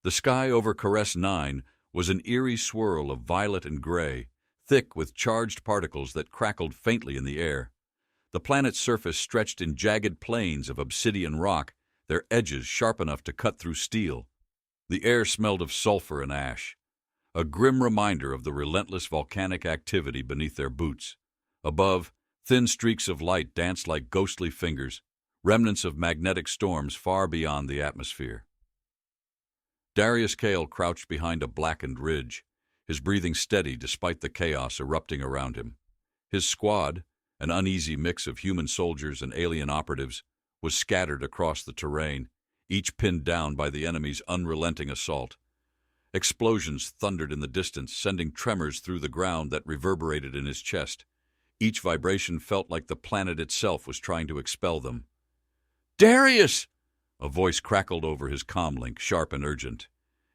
The sky over Caress 9 was an eerie swirl of violet and gray, thick with charged particles that crackled faintly in the air. The planet's surface stretched in jagged planes of obsidian rock, their edges sharp enough to cut through steel. The air smelled of sulfur and ash, a grim reminder of the relentless volcanic activity beneath their boots. Above, thin streaks of light danced like ghostly fingers, remnants of magnetic storms far beyond the atmosphere. Darius Kael crouched behind a blackened ridge, his breathing steady despite the chaos erupting around him. His squad, an uneasy mix of human soldiers and alien operatives, was scattered across the terrain, each pinned down by the enemy's unrelenting assault. Explosions thundered in the distance, sending tremors through the ground that reverberated in his chest. Each vibration felt like the planet itself was trying to expel them. "Darius!" A voice crackled over his comlink, sharp and urgent.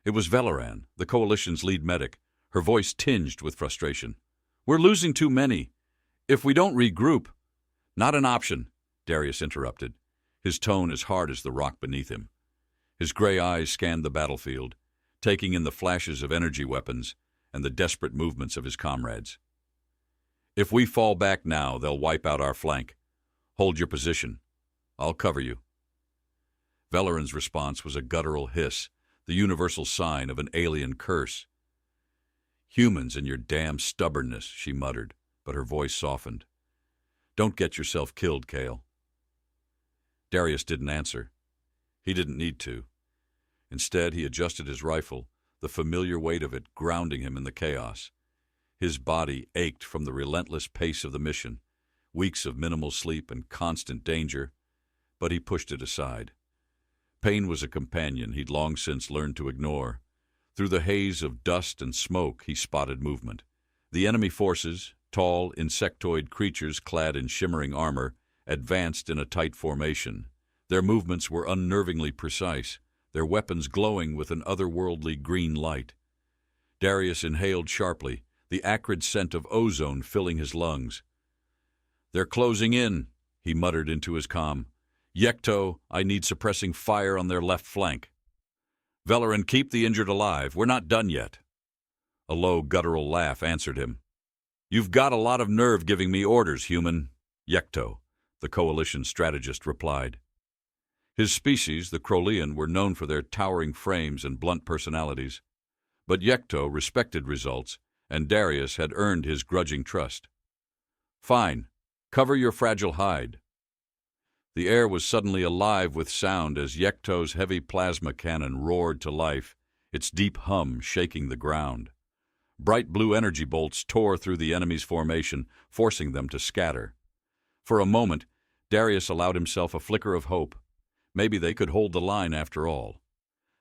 It was Valoran, the Coalition's lead medic, her voice tinged with frustration. "We're losing too many. If we don't regroup—" "Not an option," Darius interrupted, his tone as hard as the rock beneath him. His gray eyes scanned the battlefield, taking in the flashes of energy weapons and the desperate movements of his comrades. "If we fall back now, they'll wipe out our flank. Hold your position. I'll cover you." Valoran's response was a guttural hiss, the universal sign of an alien curse. "Humans and your damn stubbornness," she muttered, but her voice softened. "Don't get yourself killed, Kael." Darius didn't answer. He didn't need to. Instead, he adjusted his rifle, the familiar weight of it grounding him in the chaos. His body ached from the relentless pace of the mission, weeks of minimal sleep and constant danger, but he pushed it aside. Pain was a companion he'd long since learned to ignore. Through the haze of dust and smoke, he spotted movement. The enemy forces, tall, insectoid creatures clad in shimmering armor, advanced in a tight formation. Their movements were unnervingly precise, their weapons glowing with an otherworldly green light. Darius inhaled sharply, the acrid scent of ozone filling his lungs. "They're closing in," he muttered into his comm. "Yekto, I need suppressing fire on their left flank. Valoran, keep the injured alive. We're not done yet." A low, guttural laugh answered him. "You've got a lot of nerve giving me orders, human." "Yekto," the Coalition strategist replied. His species, the Crolian, were known for their towering frames and blunt personalities. But Yekto respected results, and Darius had earned his grudging trust. "Fine. Cover your fragile hide." The air was suddenly alive with sound as Yekto's heavy plasma cannon roared to life, its deep hum shaking the ground. Bright blue energy bolts tore through the enemy's formation, forcing them to scatter. For a moment, Darius allowed himself a flicker of hope. Maybe they could hold the line after all.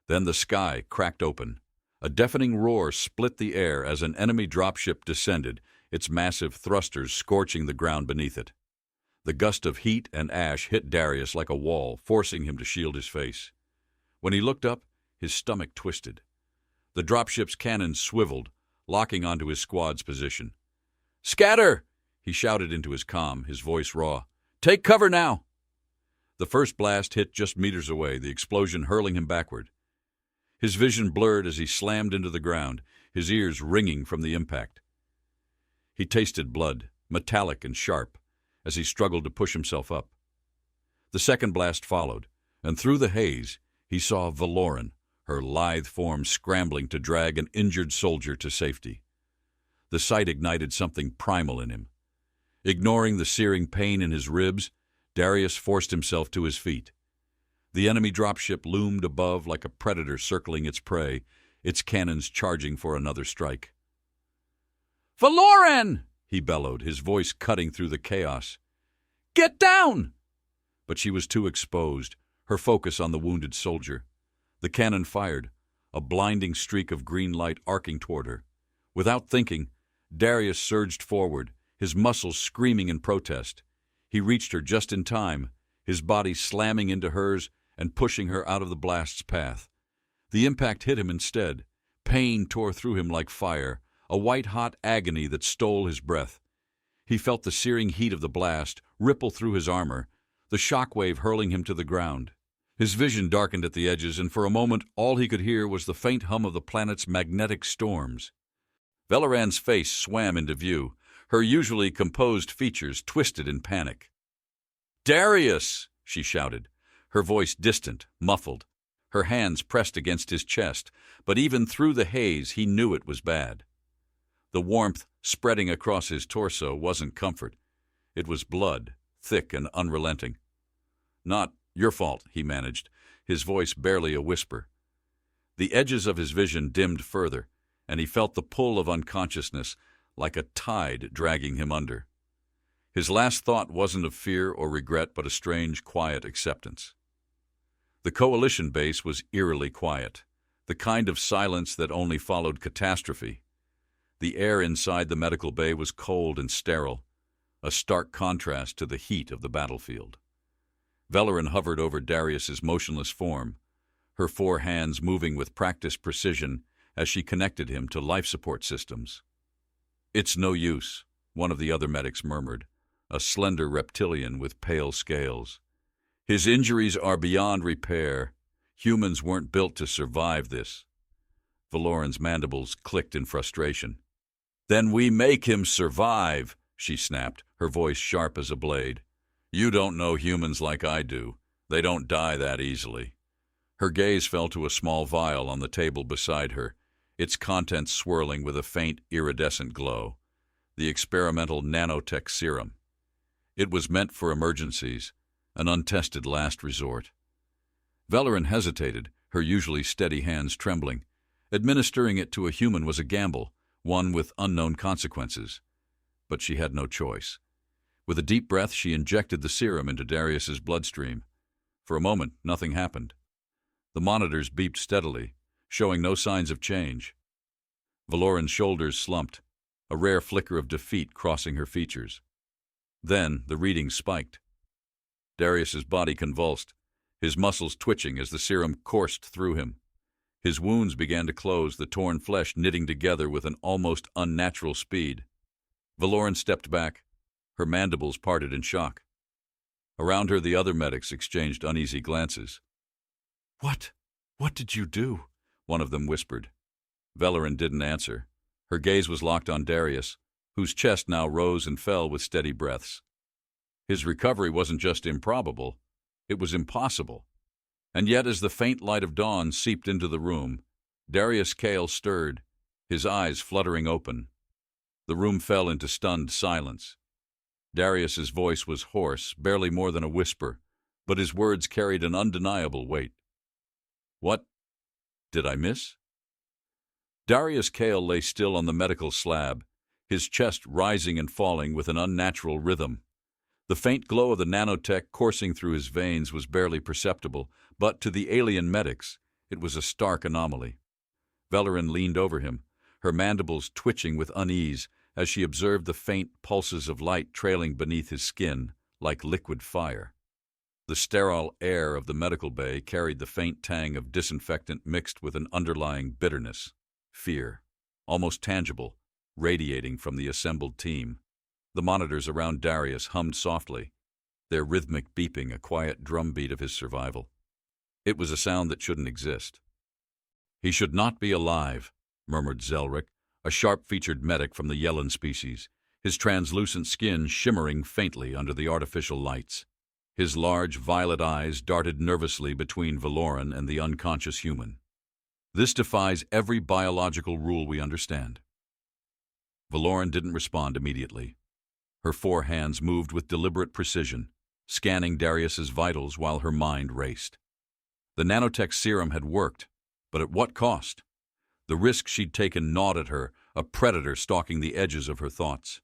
Then the sky cracked open. A deafening roar split the air as an enemy dropship descended, its massive thrusters scorching the ground beneath it. The gust of heat and ash hit Darius like a wall, forcing him to shield his face. When he looked up, his stomach twisted. The dropship's cannon swiveled, locking onto his squad's position. "Scatter!" he shouted into his comm, his voice raw. "Take cover now!" The first blast hit just meters away, the explosion hurling him backward. His vision blurred as he slammed into the ground, his ears ringing from the impact. He tasted blood, metallic and sharp, as he struggled to push himself up. The second blast followed, and through the haze, he saw Valoran, her lithe form scrambling to drag an injured soldier to safety. The sight ignited something primal in him. Ignoring the searing pain in his ribs, Darius forced himself to his feet. The enemy dropship loomed above like a predator circling its prey, its cannons charging for another strike. "Valoran!" he bellowed, his voice cutting through the chaos. "Get down!" But she was too exposed, her focus on the wounded soldier. The cannon fired, a blinding streak of green light arcing toward her. Without thinking, Darius surged forward, his muscles screaming in protest. He reached her just in time, his body slamming into hers and pushing her out of the blast's path. The impact hit him instead. Pain tore through him like fire, a white-hot agony that stole his breath. He felt the searing heat of the blast ripple through his armor, the shockwave hurling him to the ground. His vision darkened at the edges, and for a moment all he could hear was the faint hum of the planet's magnetic storms. Valoran's face swam into view, her usually composed features twisted in panic. "Darius!" she shouted, her voice distant, muffled. Her hands pressed against his chest, but even through the haze he knew it was bad. The warmth spreading across his torso wasn't comfort. It was blood, thick and unrelenting. "Not your fault," he managed, his voice barely a whisper. The edges of his vision dimmed further, and he felt the pull of unconsciousness like a tide dragging him under. His last thought wasn't of fear or regret, but a strange, quiet acceptance. The coalition base was eerily quiet, the kind of silence that only followed catastrophe. The air inside the medical bay was cold and sterile, a stark contrast to the heat of the battlefield. Valoran hovered over Darius's motionless form, her 4 hands moving with practiced precision as she connected him to life support systems. "It's no use," one of the other medics murmured, a slender reptilian with pale scales. "His injuries are beyond repair. Humans weren't built to survive this." Valoran's mandibles clicked in frustration. "Then we make him survive," she snapped, her voice sharp as a blade. "You don't know humans like I do. They don't die that easily." Her gaze fell to a small vial on the table beside her, its contents swirling with a faint, iridescent glow. The experimental nanotech serum. It was meant for emergencies, an untested last resort. Valoran hesitated, her usually steady hands trembling. Administering it to a human was a gamble, one with unknown consequences. But she had no choice. With a deep breath, she injected the serum into Darius's bloodstream. For a moment, nothing happened. The monitors beeped steadily, showing no signs of change. Valoran's shoulders slumped, a rare flicker of defeat crossing her features. Then the readings spiked. Darius's body convulsed, his muscles twitching as the serum coursed through him. His wounds began to close, the torn flesh knitting together with an almost unnatural speed. Valoran stepped back, her mandibles parted in shock. Around her, the other medics exchanged uneasy glances. What did you do?" one of them whispered. Valoran didn't answer. Her gaze was locked on Darius, whose chest now rose and fell with steady breaths. His recovery wasn't just improbable, it was impossible. And yet, as the faint light of dawn seeped into the room, Darius Kael stirred, his eyes fluttering open. The room fell into stunned silence. Darius's voice was hoarse, barely more than a whisper, but his words carried an undeniable weight. "What did I miss?" Darius Kael lay still on the medical slab, his chest rising and falling with an unnatural rhythm. The faint glow of the nanotech coursing through his veins was barely perceptible, but to the alien medics, it was a stark anomaly. Valoran leaned over him, her mandibles twitching with unease as she observed the faint pulses of light trailing beneath his skin like liquid fire. The sterile air of the medical bay carried the faint tang of disinfectant mixed with an underlying bitterness, fear, almost tangible, radiating from the assembled team. The monitors around Darius hummed softly, their rhythmic beeping a quiet drumbeat of his survival. It was a sound that shouldn't exist. "He should not be alive," murmured Zelric, a sharp-featured medic from the Yellen species, his translucent skin shimmering faintly under the artificial lights. His large, violet eyes darted nervously between Valoran and the unconscious human. "This defies every biological rule we understand." Valoran didn't respond immediately. Her 4 hands moved with deliberate precision, scanning Darius's vitals while her mind raced. The nanotech serum had worked, but at what cost? The risk she'd taken gnawed at her, a predator stalking the edges of her thoughts.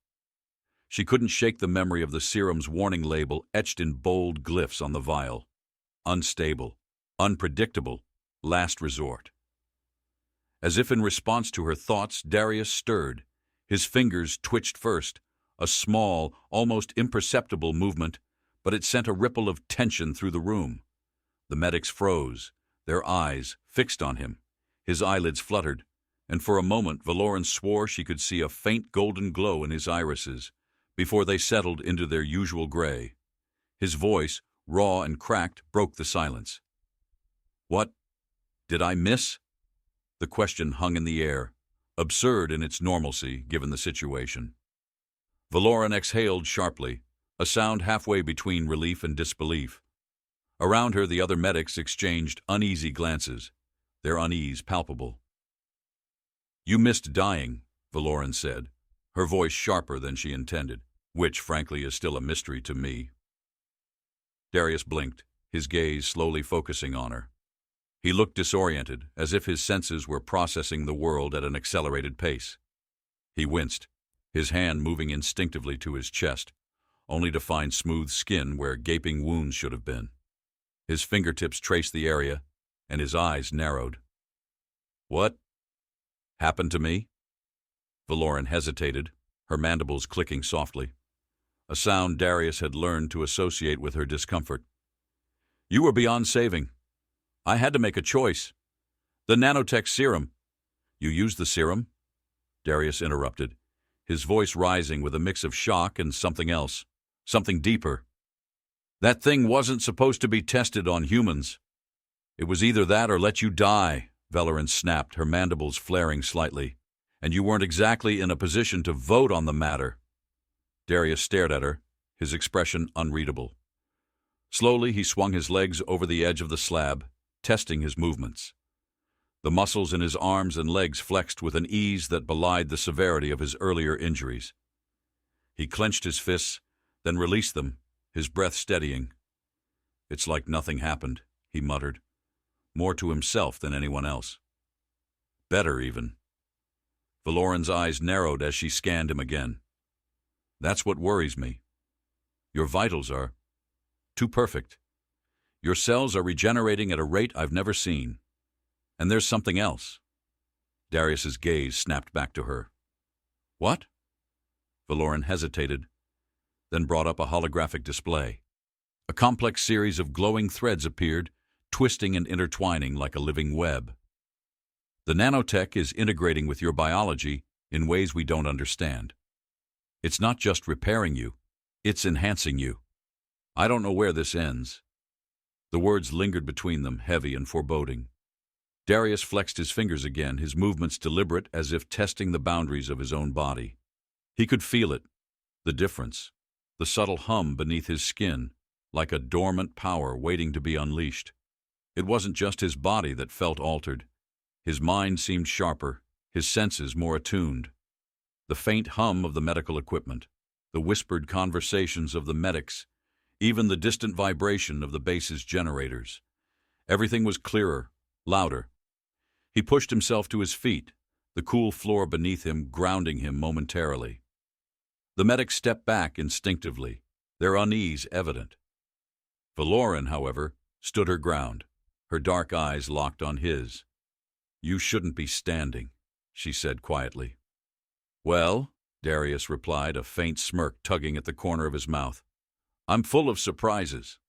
She couldn't shake the memory of the serum's warning label etched in bold glyphs on the vial. Unstable, unpredictable, last resort. As if in response to her thoughts, Darius stirred. His fingers twitched first, a small, almost imperceptible movement, but it sent a ripple of tension through the room. The medics froze, their eyes fixed on him. His eyelids fluttered, and for a moment Valoran swore she could see a faint golden glow in his irises, before they settled into their usual gray. His voice, raw and cracked, broke the silence. What? Did I miss? The question hung in the air, absurd in its normalcy given the situation. Valoran exhaled sharply, a sound halfway between relief and disbelief. Around her, the other medics exchanged uneasy glances, their unease palpable. "You missed dying," Valoran said, her voice sharper than she intended, which, frankly, is still a mystery to me. Darius blinked, his gaze slowly focusing on her. He looked disoriented, as if his senses were processing the world at an accelerated pace. He winced, his hand moving instinctively to his chest, only to find smooth skin where gaping wounds should have been. His fingertips traced the area, and his eyes narrowed. "What happened to me?" Valoran hesitated, her mandibles clicking softly, a sound Darius had learned to associate with her discomfort. "You were beyond saving. I had to make a choice. The nanotech serum." "You used the serum?" Darius interrupted, his voice rising with a mix of shock and something else, something deeper. "That thing wasn't supposed to be tested on humans. It was either that or let you die," Valoran snapped, her mandibles flaring slightly. "And you weren't exactly in a position to vote on the matter." Darius stared at her, his expression unreadable. Slowly, he swung his legs over the edge of the slab, testing his movements. The muscles in his arms and legs flexed with an ease that belied the severity of his earlier injuries. He clenched his fists, then released them, his breath steadying. "It's like nothing happened," he muttered, more to himself than anyone else. "Better, even." Valoran's eyes narrowed as she scanned him again. "That's what worries me. Your vitals are too perfect. Your cells are regenerating at a rate I've never seen. And there's something else." Darius's gaze snapped back to her. "What?" Valoran hesitated, then brought up a holographic display. A complex series of glowing threads appeared, twisting and intertwining like a living web. "The nanotech is integrating with your biology in ways we don't understand. It's not just repairing you, it's enhancing you. I don't know where this ends." The words lingered between them, heavy and foreboding. Darius flexed his fingers again, his movements deliberate as if testing the boundaries of his own body. He could feel it, the difference, the subtle hum beneath his skin, like a dormant power waiting to be unleashed. It wasn't just his body that felt altered. His mind seemed sharper, his senses more attuned. The faint hum of the medical equipment, the whispered conversations of the medics, even the distant vibration of the base's generators. Everything was clearer, louder. He pushed himself to his feet, the cool floor beneath him grounding him momentarily. The medics stepped back instinctively, their unease evident. Valoran, however, stood her ground, her dark eyes locked on his. "You shouldn't be standing," she said quietly. "Well," Darius replied, a faint smirk tugging at the corner of his mouth, "I'm full of surprises."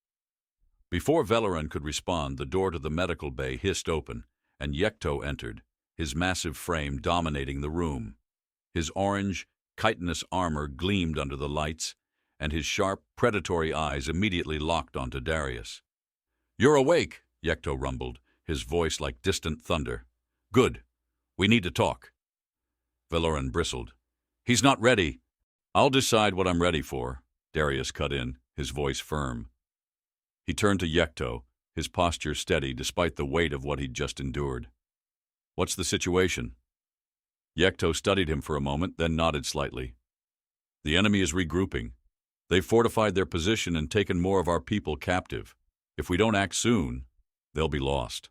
Before Valoran could respond, the door to the medical bay hissed open, and Yekto entered, his massive frame dominating the room. His orange, chitinous armor gleamed under the lights, and his sharp, predatory eyes immediately locked onto Darius. "You're awake," Yekto rumbled, his voice like distant thunder. "Good. We need to talk." Valoran bristled. "He's not ready." "I'll decide what I'm ready for," Darius cut in, his voice firm. He turned to Yekto, his posture steady despite the weight of what he'd just endured. "What's the situation?" Yekto studied him for a moment, then nodded slightly. "The enemy is regrouping. They've fortified their position and taken more of our people captive. If we don't act soon, they'll be lost."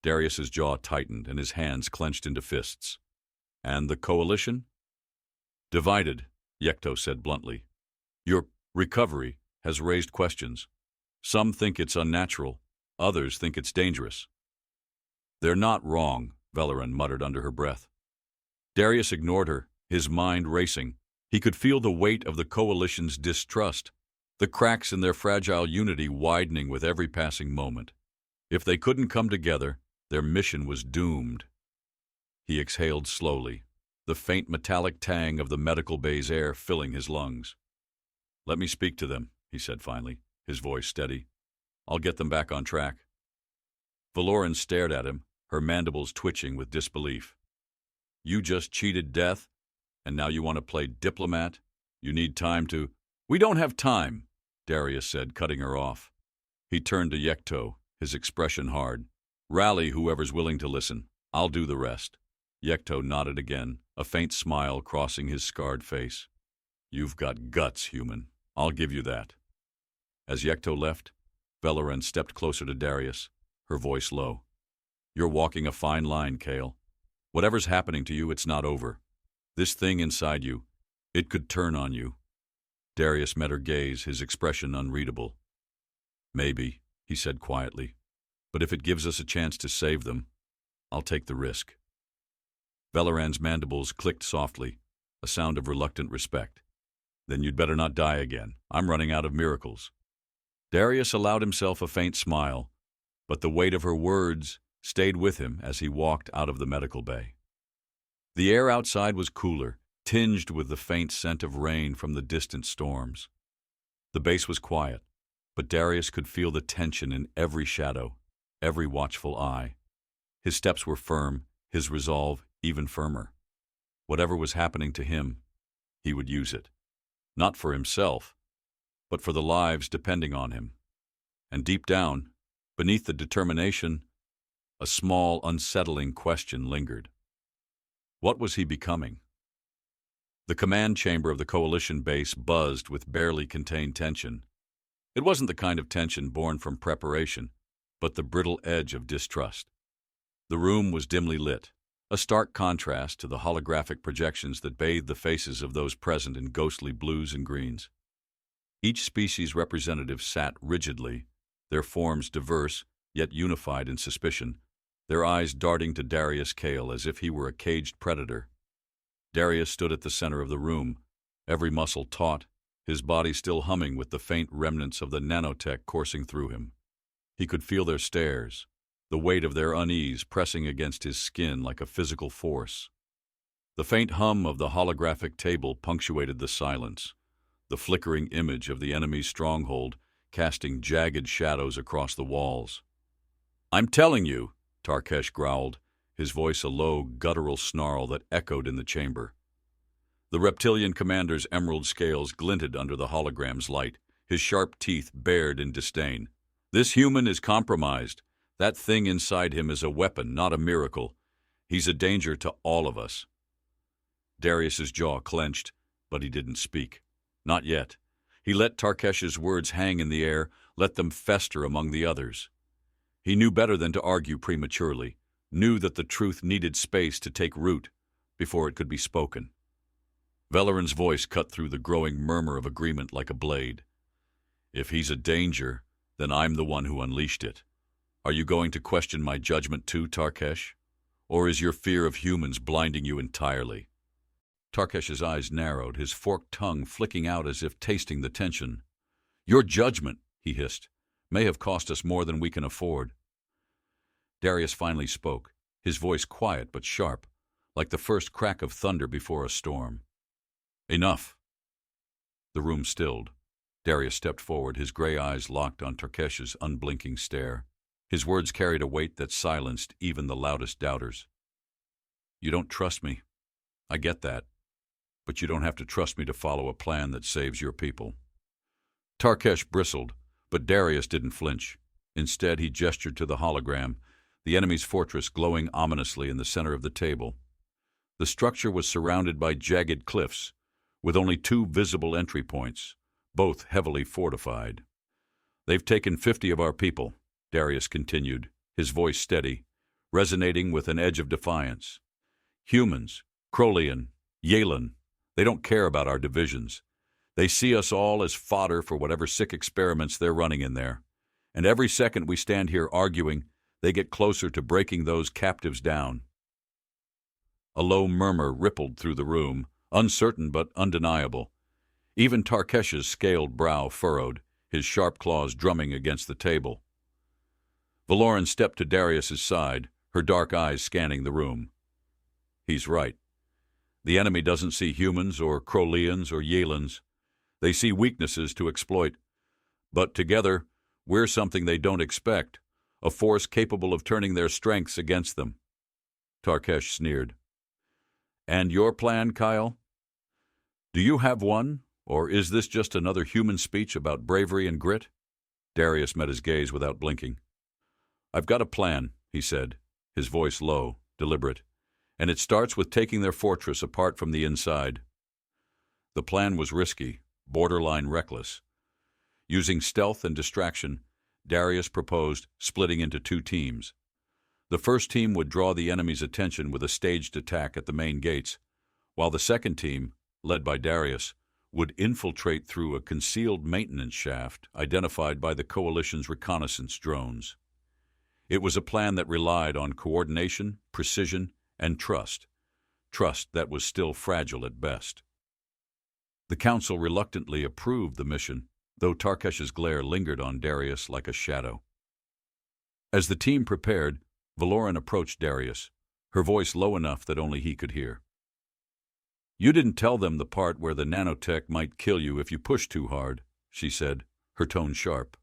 Darius's jaw tightened and his hands clenched into fists. "And the coalition?" "Divided," Yekto said bluntly. "Your recovery has raised questions. Some think it's unnatural, others think it's dangerous." "They're not wrong," Valoran muttered under her breath. Darius ignored her, his mind racing. He could feel the weight of the coalition's distrust, the cracks in their fragile unity widening with every passing moment. If they couldn't come together, their mission was doomed. He exhaled slowly, the faint metallic tang of the medical bay's air filling his lungs. "Let me speak to them," he said finally, his voice steady. "I'll get them back on track." Valoran stared at him, her mandibles twitching with disbelief. You just cheated death, and now you want to play diplomat? You need time to— We don't have time, Darius said, cutting her off. He turned to Yekto, his expression hard. Rally whoever's willing to listen. I'll do the rest. Yekto nodded again, a faint smile crossing his scarred face. You've got guts, human. I'll give you that. As Yekto left, Valoran stepped closer to Darius, her voice low. You're walking a fine line, Kael. Whatever's happening to you, it's not over. This thing inside you, it could turn on you. Darius met her gaze, his expression unreadable. Maybe, he said quietly, but if it gives us a chance to save them, I'll take the risk. Valoran's mandibles clicked softly, a sound of reluctant respect. Then you'd better not die again. I'm running out of miracles. Darius allowed himself a faint smile, but the weight of her words stayed with him as he walked out of the medical bay. The air outside was cooler, tinged with the faint scent of rain from the distant storms. The base was quiet, but Darius could feel the tension in every shadow, every watchful eye. His steps were firm, his resolve even firmer. Whatever was happening to him, he would use it. Not for himself, but for the lives depending on him. And deep down, beneath the determination, a small, unsettling question lingered. What was he becoming? The command chamber of the Coalition base buzzed with barely contained tension. It wasn't the kind of tension born from preparation, but the brittle edge of distrust. The room was dimly lit, a stark contrast to the holographic projections that bathed the faces of those present in ghostly blues and greens. Each species representative sat rigidly, their forms diverse, yet unified in suspicion, their eyes darting to Darius Kael as if he were a caged predator. Darius stood at the center of the room, every muscle taut, his body still humming with the faint remnants of the nanotech coursing through him. He could feel their stares, the weight of their unease pressing against his skin like a physical force. The faint hum of the holographic table punctuated the silence, the flickering image of the enemy's stronghold casting jagged shadows across the walls. "I'm telling you," Taresh growled, his voice a low, guttural snarl that echoed in the chamber. The reptilian commander's emerald scales glinted under the hologram's light, his sharp teeth bared in disdain. "This human is compromised. That thing inside him is a weapon, not a miracle. He's a danger to all of us." Darius's jaw clenched, but he didn't speak. Not yet. He let Tarkesh's words hang in the air, let them fester among the others. He knew better than to argue prematurely, knew that the truth needed space to take root before it could be spoken. Valoran's voice cut through the growing murmur of agreement like a blade. "If he's a danger, then I'm the one who unleashed it. Are you going to question my judgment too, Taresh? Or is your fear of humans blinding you entirely?" Tarkesh's eyes narrowed, his forked tongue flicking out as if tasting the tension. "Your judgment," he hissed, "may have cost us more than we can afford." Darius finally spoke, his voice quiet but sharp, like the first crack of thunder before a storm. "Enough." The room stilled. Darius stepped forward, his gray eyes locked on Tarkesh's unblinking stare. His words carried a weight that silenced even the loudest doubters. "You don't trust me. I get that. But you don't have to trust me to follow a plan that saves your people." Taresh bristled, but Darius didn't flinch. Instead, he gestured to the hologram, the enemy's fortress glowing ominously in the center of the table. The structure was surrounded by jagged cliffs, with only 2 visible entry points, both heavily fortified. "They've taken 50 of our people," Darius continued, his voice steady, resonating with an edge of defiance. "Humans, Crolian, Yelan, they don't care about our divisions. They see us all as fodder for whatever sick experiments they're running in there. And every second we stand here arguing, they get closer to breaking those captives down." A low murmur rippled through the room, uncertain but undeniable. Even Tarkesh's scaled brow furrowed, his sharp claws drumming against the table. Valoran stepped to Darius's side, her dark eyes scanning the room. "He's right. The enemy doesn't see humans or Crolians or Yelans. They see weaknesses to exploit. But together, we're something they don't expect, a force capable of turning their strengths against them. Taresh sneered. And your plan, Kael? Do you have one, or is this just another human speech about bravery and grit? Darius met his gaze without blinking. I've got a plan, he said, his voice low, deliberate, and it starts with taking their fortress apart from the inside. The plan was risky, borderline reckless. Using stealth and distraction, Darius proposed splitting into two teams. The first team would draw the enemy's attention with a staged attack at the main gates, while the second team, led by Darius, would infiltrate through a concealed maintenance shaft identified by the coalition's reconnaissance drones. It was a plan that relied on coordination, precision, and trust that was still fragile at best. The council reluctantly approved the mission, though Taresh's glare lingered on Darius like a shadow. As the team prepared, Valoran approached Darius, her voice low enough that only he could hear. You didn't tell them the part where the nanotech might kill you if you push too hard, she said, her tone sharp.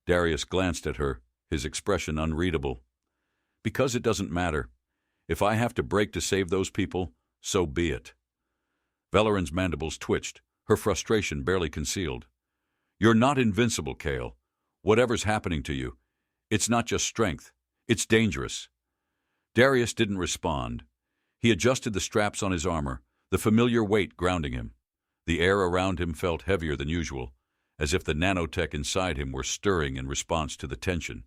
Darius glanced at her, his expression unreadable. Because it doesn't matter. If I have to break to save those people, so be it. Valoran's mandibles twitched, her frustration barely concealed. You're not invincible, Kael. Whatever's happening to you, it's not just strength, it's dangerous. Darius didn't respond. He adjusted the straps on his armor, the familiar weight grounding him. The air around him felt heavier than usual, as if the nanotech inside him were stirring in response to the tension.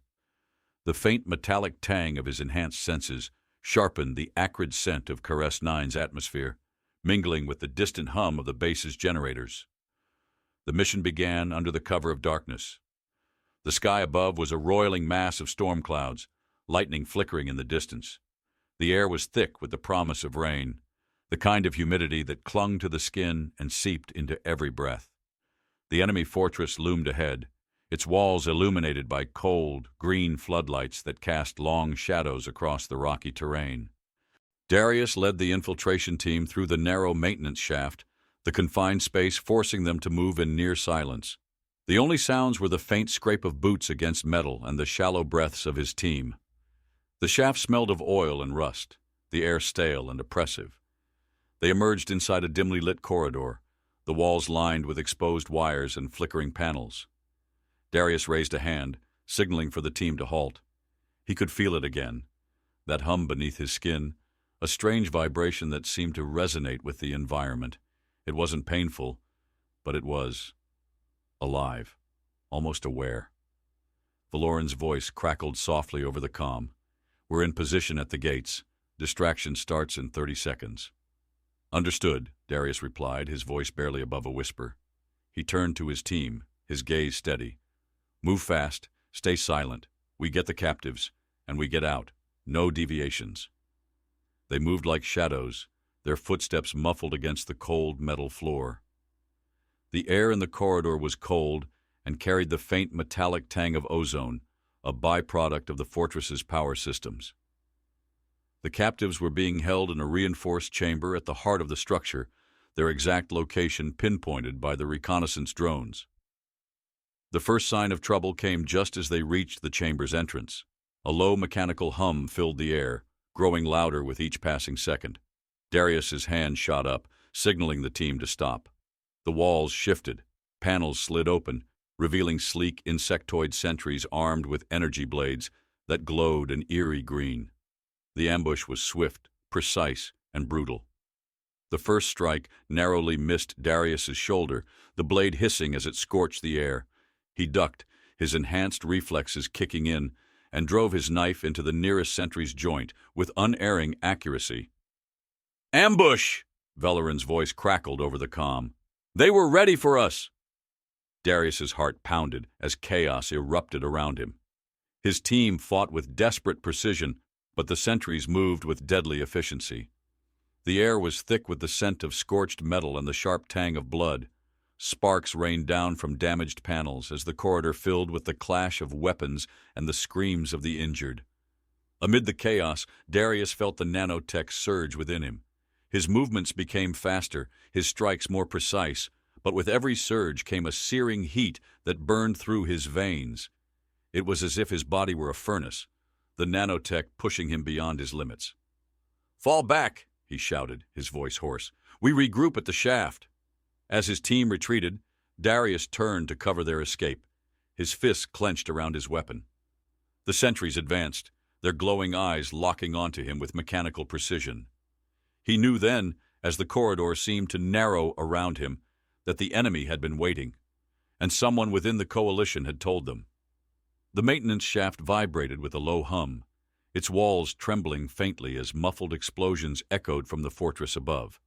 The faint metallic tang of his enhanced senses sharpened the acrid scent of Caress 9's atmosphere, mingling with the distant hum of the base's generators. The mission began under the cover of darkness. The sky above was a roiling mass of storm clouds, lightning flickering in the distance. The air was thick with the promise of rain, the kind of humidity that clung to the skin and seeped into every breath. The enemy fortress loomed ahead, its walls illuminated by cold, green floodlights that cast long shadows across the rocky terrain. Darius led the infiltration team through the narrow maintenance shaft, the confined space forcing them to move in near silence. The only sounds were the faint scrape of boots against metal and the shallow breaths of his team. The shaft smelled of oil and rust, the air stale and oppressive. They emerged inside a dimly lit corridor, the walls lined with exposed wires and flickering panels. Darius raised a hand, signaling for the team to halt. He could feel it again, that hum beneath his skin, a strange vibration that seemed to resonate with the environment. It wasn't painful, but it was alive, almost aware. Valoran's voice crackled softly over the comm. We're in position at the gates. Distraction starts in 30 seconds. Understood, Darius replied, his voice barely above a whisper. He turned to his team, his gaze steady. Move fast, stay silent. We get the captives, and we get out. No deviations. They moved like shadows, their footsteps muffled against the cold metal floor. The air in the corridor was cold and carried the faint metallic tang of ozone, a byproduct of the fortress's power systems. The captives were being held in a reinforced chamber at the heart of the structure, their exact location pinpointed by the reconnaissance drones. The first sign of trouble came just as they reached the chamber's entrance. A low mechanical hum filled the air, growing louder with each passing second. Darius's hand shot up, signaling the team to stop. The walls shifted, panels slid open, revealing sleek insectoid sentries armed with energy blades that glowed an eerie green. The ambush was swift, precise, and brutal. The first strike narrowly missed Darius's shoulder, the blade hissing as it scorched the air. He ducked, his enhanced reflexes kicking in, and drove his knife into the nearest sentry's joint with unerring accuracy. Ambush! Valoran's voice crackled over the comm. They were ready for us! Darius's heart pounded as chaos erupted around him. His team fought with desperate precision, but the sentries moved with deadly efficiency. The air was thick with the scent of scorched metal and the sharp tang of blood. Sparks rained down from damaged panels as the corridor filled with the clash of weapons and the screams of the injured. Amid the chaos, Darius felt the nanotech surge within him. His movements became faster, his strikes more precise, but with every surge came a searing heat that burned through his veins. It was as if his body were a furnace, the nanotech pushing him beyond his limits. "Fall back," he shouted, his voice hoarse. "We regroup at the shaft." As his team retreated, Darius turned to cover their escape, his fists clenched around his weapon. The sentries advanced, their glowing eyes locking onto him with mechanical precision. He knew then, as the corridor seemed to narrow around him, that the enemy had been waiting, and someone within the coalition had told them. The maintenance shaft vibrated with a low hum, its walls trembling faintly as muffled explosions echoed from the fortress above.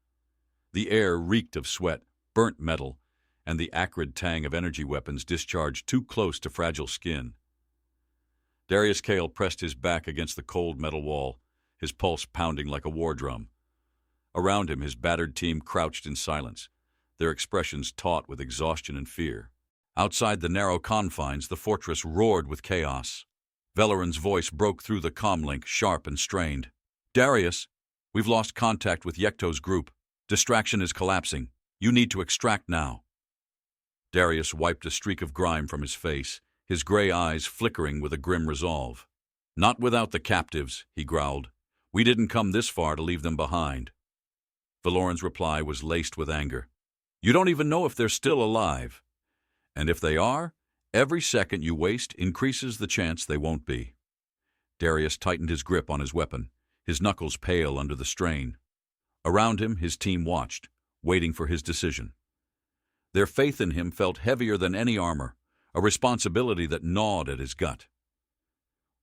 The air reeked of sweat, burnt metal, and the acrid tang of energy weapons discharged too close to fragile skin. Darius Kael pressed his back against the cold metal wall, his pulse pounding like a war drum. Around him, his battered team crouched in silence, their expressions taut with exhaustion and fear. Outside the narrow confines, the fortress roared with chaos. Valoran's voice broke through the comlink, sharp and strained. "Darius, we've lost contact with Yekto's group. Distraction is collapsing. You need to extract now." Darius wiped a streak of grime from his face, his gray eyes flickering with a grim resolve. "Not without the captives," he growled. "We didn't come this far to leave them behind." Valoran's reply was laced with anger. "You don't even know if they're still alive. And if they are, every second you waste increases the chance they won't be." Darius tightened his grip on his weapon, his knuckles pale under the strain. Around him, his team watched, waiting for his decision. Their faith in him felt heavier than any armor, a responsibility that gnawed at his gut.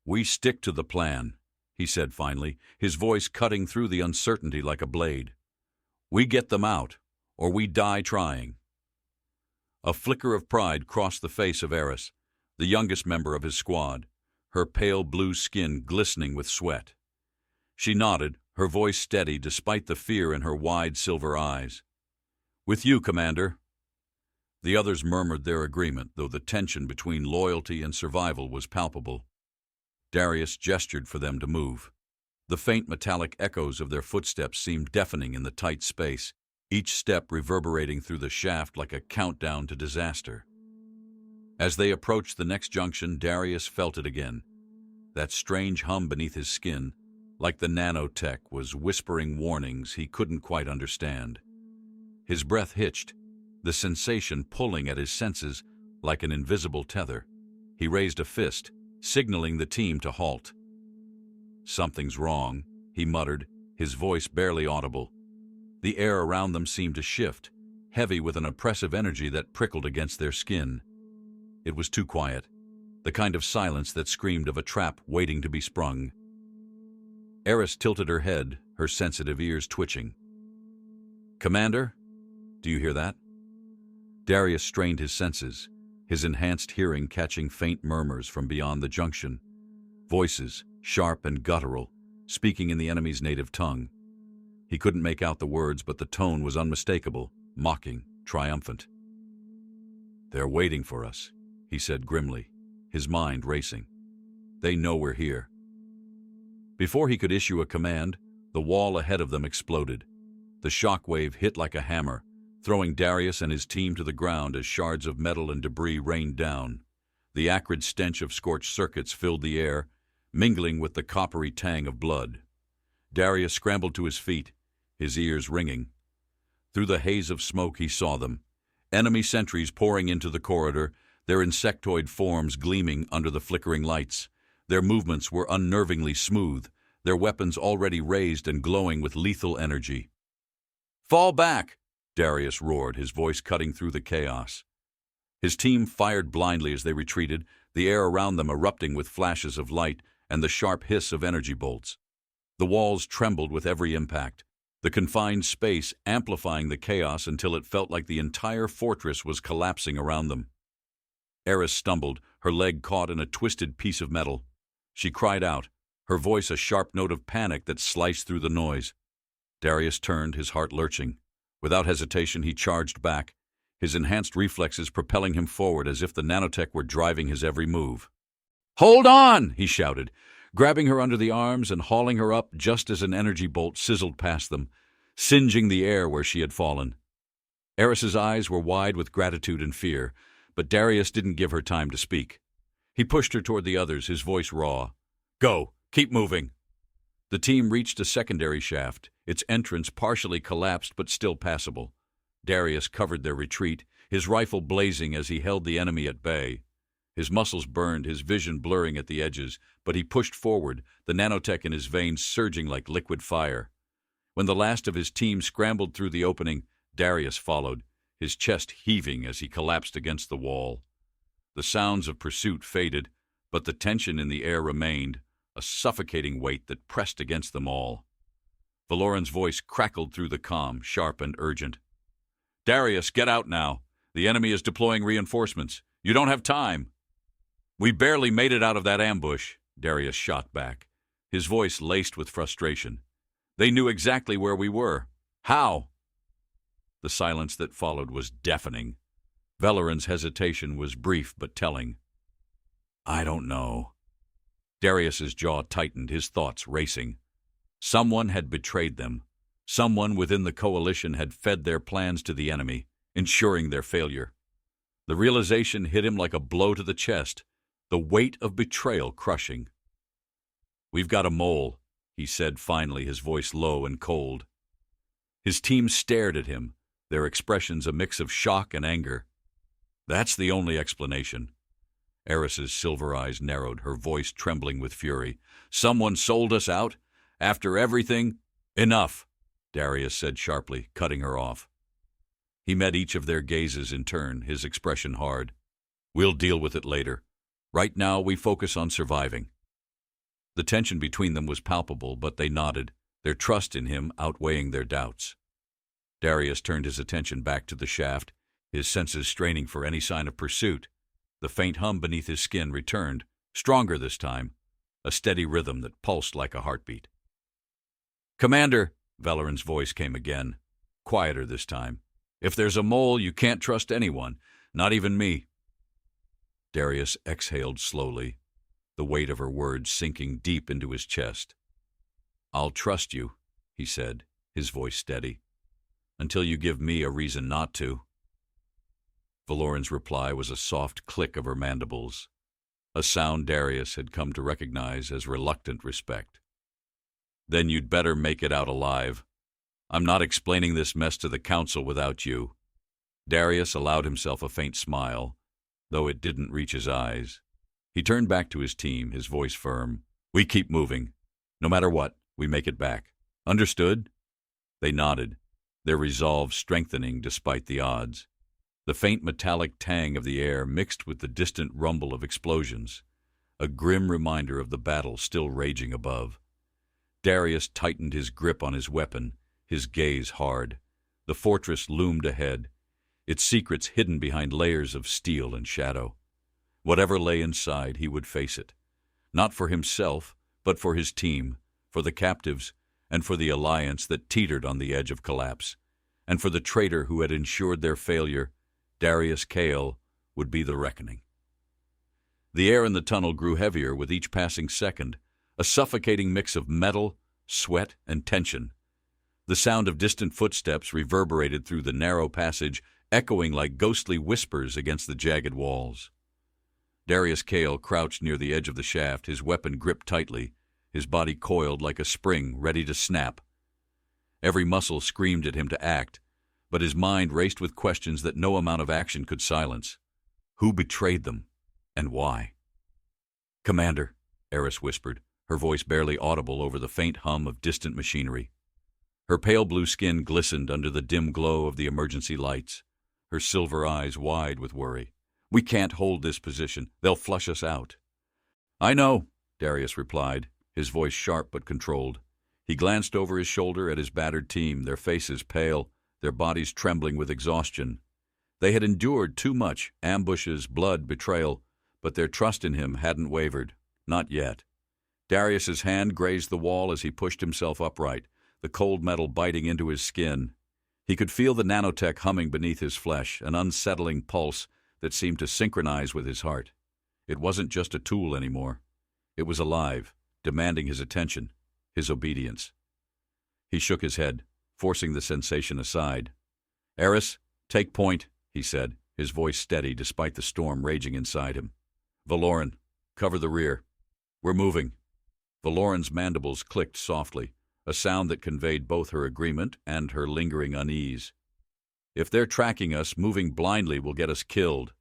"We stick to the plan," he said finally, his voice cutting through the uncertainty like a blade. "We get them out, or we die trying." A flicker of pride crossed the face of Eris, the youngest member of his squad, her pale blue skin glistening with sweat. She nodded, her voice steady despite the fear in her wide silver eyes. "With you, Commander." The others murmured their agreement, though the tension between loyalty and survival was palpable. Darius gestured for them to move. The faint metallic echoes of their footsteps seemed deafening in the tight space, each step reverberating through the shaft like a countdown to disaster. As they approached the next junction, Darius felt it again. That strange hum beneath his skin, like the nanotech, was whispering warnings he couldn't quite understand. His breath hitched, the sensation pulling at his senses like an invisible tether. He raised a fist, signaling the team to halt. "Something's wrong," he muttered, his voice barely audible. The air around them seemed to shift, heavy with an oppressive energy that prickled against their skin. It was too quiet, the kind of silence that screamed of a trap waiting to be sprung. Eris tilted her head, her sensitive ears twitching. "Commander, do you hear that?" Darius strained his senses, his enhanced hearing catching faint murmurs from beyond the junction. Voices, sharp and guttural, speaking in the enemy's native tongue. He couldn't make out the words, but the tone was unmistakable, mocking, triumphant. "They're waiting for us," he said grimly, his mind racing. "They know we're here." Before he could issue a command, the wall ahead of them exploded. The shockwave hit like a hammer, throwing Darius and his team to the ground as shards of metal and debris rained down. The acrid stench of scorched circuits filled the air, mingling with the coppery tang of blood. Darius scrambled to his feet, his ears ringing. Through the haze of smoke he saw them, enemy sentries pouring into the corridor, their insectoid forms gleaming under the flickering lights. Their movements were unnervingly smooth, their weapons already raised and glowing with lethal energy. "Fall back!" Darius roared, his voice cutting through the chaos. His team fired blindly as they retreated, the air around them erupting with flashes of light and the sharp hiss of energy bolts. The walls trembled with every impact, the confined space amplifying the chaos until it felt like the entire fortress was collapsing around them. Eris stumbled, her leg caught in a twisted piece of metal. She cried out, her voice a sharp note of panic that sliced through the noise. Darius turned, his heart lurching. Without hesitation, he charged back, his enhanced reflexes propelling him forward as if the nanotech were driving his every move. "Hold on!" he shouted, grabbing her under the arms and hauling her up just as an energy bolt sizzled past them, singeing the air where she had fallen. Eris's eyes were wide with gratitude and fear, but Darius didn't give her time to speak. He pushed her toward the others, his voice raw. Go! Keep moving! The team reached a secondary shaft, its entrance partially collapsed but still passable. Darius covered their retreat, his rifle blazing as he held the enemy at bay. His muscles burned, his vision blurring at the edges, but he pushed forward, the nanotech in his veins surging like liquid fire. When the last of his team scrambled through the opening, Darius followed, his chest heaving as he collapsed against the wall. The sounds of pursuit faded, but the tension in the air remained, a suffocating weight that pressed against them all. Valoran's voice crackled through the calm, sharp and urgent. Darius, get out now. The enemy is deploying reinforcements. You don't have time. We barely made it out of that ambush, Darius shot back, his voice laced with frustration. They knew exactly where we were. How? The silence that followed was deafening. Valoran's hesitation was brief but telling. I don't know. Darius's jaw tightened, his thoughts racing. Someone had betrayed them. Someone within the coalition had fed their plans to the enemy, ensuring their failure. The realization hit him like a blow to the chest, the weight of betrayal crushing. We've got a mole, he said finally, his voice low and cold. His team stared at him, their expressions a mix of shock and anger. That's the only explanation. Eris's silver eyes narrowed, her voice trembling with fury. Someone sold us out? After everything? Enough, Darius said sharply, cutting her off. He met each of their gazes in turn, his expression hard. We'll deal with it later. Right now, we focus on surviving. The tension between them was palpable, but they nodded, their trust in him outweighing their doubts. Darius turned his attention back to the shaft, his senses straining for any sign of pursuit. The faint hum beneath his skin returned, stronger this time, a steady rhythm that pulsed like a heartbeat. Commander, Valoran's voice came again, quieter this time. If there's a mole, you can't trust anyone, not even me. Darius exhaled slowly, the weight of her words sinking deep into his chest. I'll trust you, he said, his voice steady, until you give me a reason not to. Valoran's reply was a soft click of her mandibles, a sound Darius had come to recognize as reluctant respect. Then you'd better make it out alive. I'm not explaining this mess to the council without you. Darius allowed himself a faint smile, though it didn't reach his eyes. He turned back to his team, his voice firm. We keep moving. No matter what, we make it back. Understood? They nodded, their resolve strengthening despite the odds. The faint metallic tang of the air mixed with the distant rumble of explosions, a grim reminder of the battle still raging above. Darius tightened his grip on his weapon, his gaze hard. The fortress loomed ahead, its secrets hidden behind layers of steel and shadow. Whatever lay inside, he would face it. Not for himself, but for his team, for the captives, and for the alliance that teetered on the edge of collapse, and for the traitor who had ensured their failure. Darius Kael would be the reckoning. The air in the tunnel grew heavier with each passing second, a suffocating mix of metal, sweat, and tension. The sound of distant footsteps reverberated through the narrow passage, echoing like ghostly whispers against the jagged walls. Darius Kael crouched near the edge of the shaft, his weapon gripped tightly, his body coiled like a spring ready to snap. Every muscle screamed at him to act, but his mind raced with questions that no amount of action could silence. Who betrayed them, and why? Commander, Eris whispered, her voice barely audible over the faint hum of distant machinery. Her pale blue skin glistened under the dim glow of the emergency lights, her silver eyes wide with worry. We can't hold this position. They'll flush us out. I know, Darius replied, his voice sharp but controlled. He glanced over his shoulder at his battered team, their faces pale, their bodies trembling with exhaustion. They had endured too much, ambushes, blood, betrayal, but their trust in him hadn't wavered. Not yet. Darius's hand grazed the wall as he pushed himself upright, the cold metal biting into his skin. He could feel the nanotech humming beneath his flesh, an unsettling pulse that seemed to synchronize with his heart. It wasn't just a tool anymore. It was alive, demanding his attention, his obedience. He shook his head, forcing the sensation aside. Eris, take point, he said, his voice steady despite the storm raging inside him. Valoran, Cover the rear. We're moving. Valoran's mandibles clicked softly, a sound that conveyed both her agreement and her lingering unease. If they're tracking us, moving blindly will get us killed.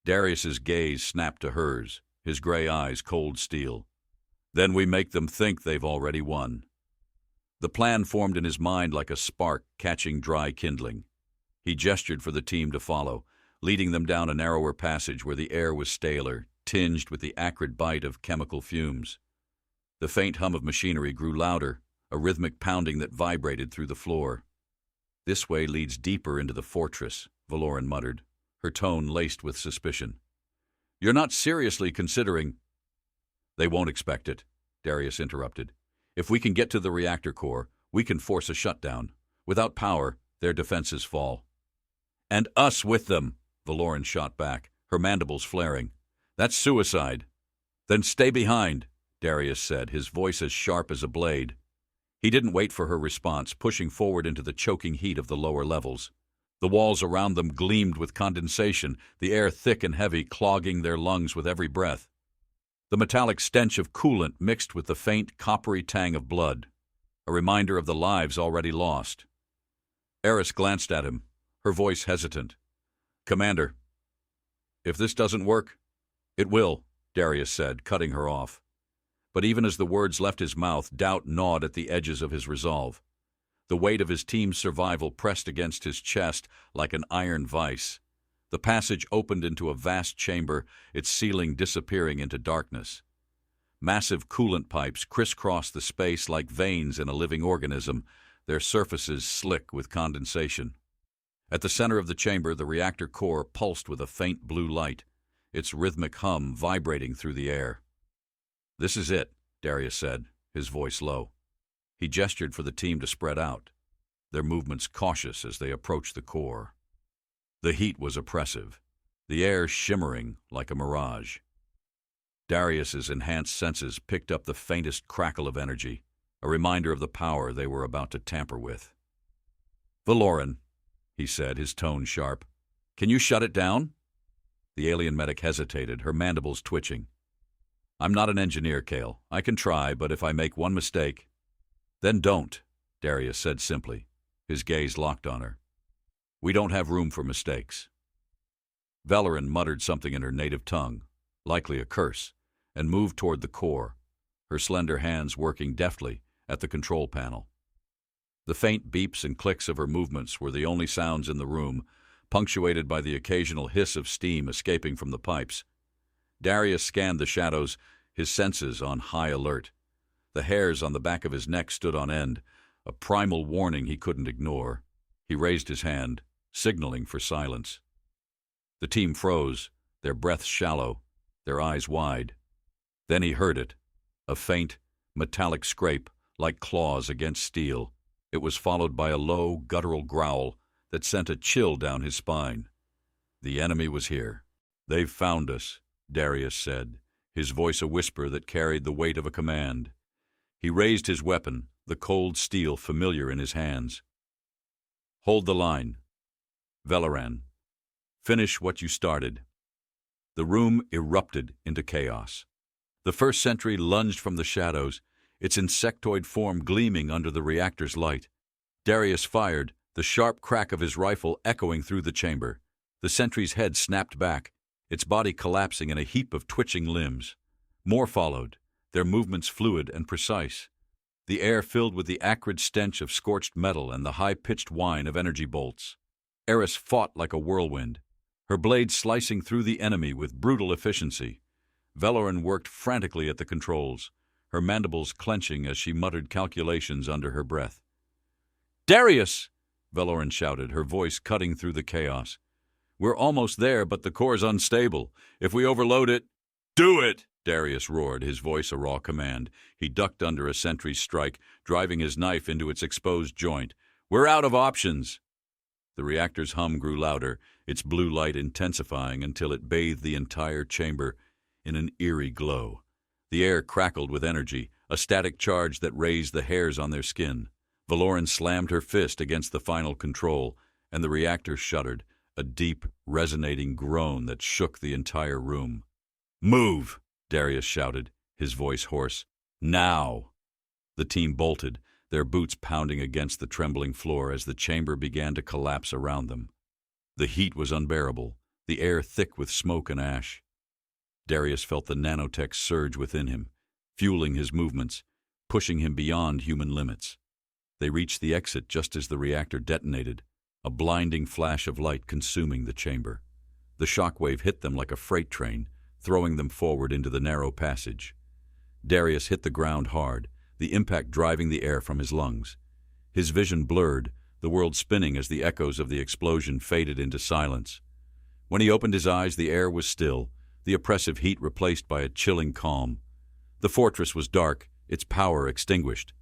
Darius's gaze snapped to hers, his gray eyes cold steel. Then we make them think they've already won. The plan formed in his mind like a spark catching dry kindling. He gestured for the team to follow, leading them down a narrower passage where the air was staler, tinged with the acrid bite of chemical fumes. The faint hum of machinery grew louder, a rhythmic pounding that vibrated through the floor. "This way leads deeper into the fortress," Valoran muttered, her tone laced with suspicion. "You're not seriously considering—" "They won't expect it," Darius interrupted. "If we can get to the reactor core, we can force a shutdown. Without power, their defenses fall." "And us with them," Valoran shot back, her mandibles flaring. "That's suicide." "Then stay behind," Darius said, his voice as sharp as a blade. He didn't wait for her response, pushing forward into the choking heat of the lower levels. The walls around them gleamed with condensation, the air thick and heavy, clogging their lungs with every breath. The metallic stench of coolant mixed with the faint, coppery tang of blood, a reminder of the lives already lost. Eris glanced at him, her voice hesitant. "Commander, if this doesn't work—" "It will," Darius said, cutting her off. But even as the words left his mouth, doubt gnawed at the edges of his resolve. The weight of his team's survival pressed against his chest like an iron vice. The passage opened into a vast chamber, its ceiling disappearing into darkness. Massive coolant pipes crisscrossed the space like veins in a living organism, their surfaces slick with condensation. At the center of the chamber, the reactor core pulsed with a faint blue light, its rhythmic hum vibrating through the air. "This is it," Darius said, his voice low. He gestured for the team to spread out, their movements cautious as they approached the core. The heat was oppressive, the air shimmering like a mirage. Darius's enhanced senses picked up the faintest crackle of energy, a reminder of the power they were about to tamper with. "Valoran," he said, his tone sharp, "can you shut it down?" The alien medic hesitated, her mandibles twitching. "I'm not an engineer, Kael. I can try, but if I make one mistake—" "Then don't," Darius said simply, his gaze locked on her. "We don't have room for mistakes." Valoran muttered something in her native tongue, likely a curse, and moved toward the core, her slender hands working deftly at the control panel. The faint beeps and clicks of her movements were the only sounds in the room, punctuated by the occasional hiss of steam escaping from the pipes. Darius scanned the shadows, his senses on high alert. The hairs on the back of his neck stood on end, a primal warning he couldn't ignore. He raised his hand, signaling for silence. The team froze, their breaths shallow, their eyes wide. Then he heard it, a faint, metallic scrape like claws against steel. It was followed by a low, guttural growl that sent a chill down his spine. The enemy was here. "They've found us," Darius said, his voice a whisper that carried the weight of a command. He raised his weapon, the cold steel familiar in his hands. "Hold the line. Valoran, finish what you started." The room erupted into chaos. The first sentry lunged from the shadows, its insectoid form gleaming under the reactor's light. Darius fired, the sharp crack of his rifle echoing through the chamber. The sentry's head snapped back, its body collapsing in a heap of twitching limbs. More followed, their movements fluid and precise. The air filled with the acrid stench of scorched metal and the high-pitched whine of energy bolts. Eris fought like a whirlwind, her blade slicing through the enemy with brutal efficiency. Valoran worked frantically at the controls, her mandibles clenching as she muttered calculations under her breath. "Darius!" Valoran shouted, her voice cutting through the chaos. "We're almost there, but the core's unstable. If we overload it—" "Do it!" Darius roared, his voice a raw command. He ducked under a sentry's strike, driving his knife into its exposed joint. "We're out of options!" The reactor's hum grew louder, its blue light intensifying until it bathed the entire chamber in an eerie glow. The air crackled with energy, a static charge that raised the hairs on their skin. Valoran slammed her fist against the final control, and the reactor shuddered, a deep, resonating groan that shook the entire room. "Move!" Darius shouted, his voice hoarse. Now! The team bolted, their boots pounding against the trembling floor as the chamber began to collapse around them. The heat was unbearable, the air thick with smoke and ash. Darius felt the nanotech surge within him, fueling his movements, pushing him beyond human limits. They reached the exit just as the reactor detonated, a blinding flash of light consuming the chamber. The shockwave hit them like a freight train, throwing them forward into the narrow passage. Darius hit the ground hard, the impact driving the air from his lungs. His vision blurred, the world spinning as the echoes of the explosion faded into silence. When he opened his eyes, the air was still, the oppressive heat replaced by a chilling calm. The fortress was dark, its power extinguished.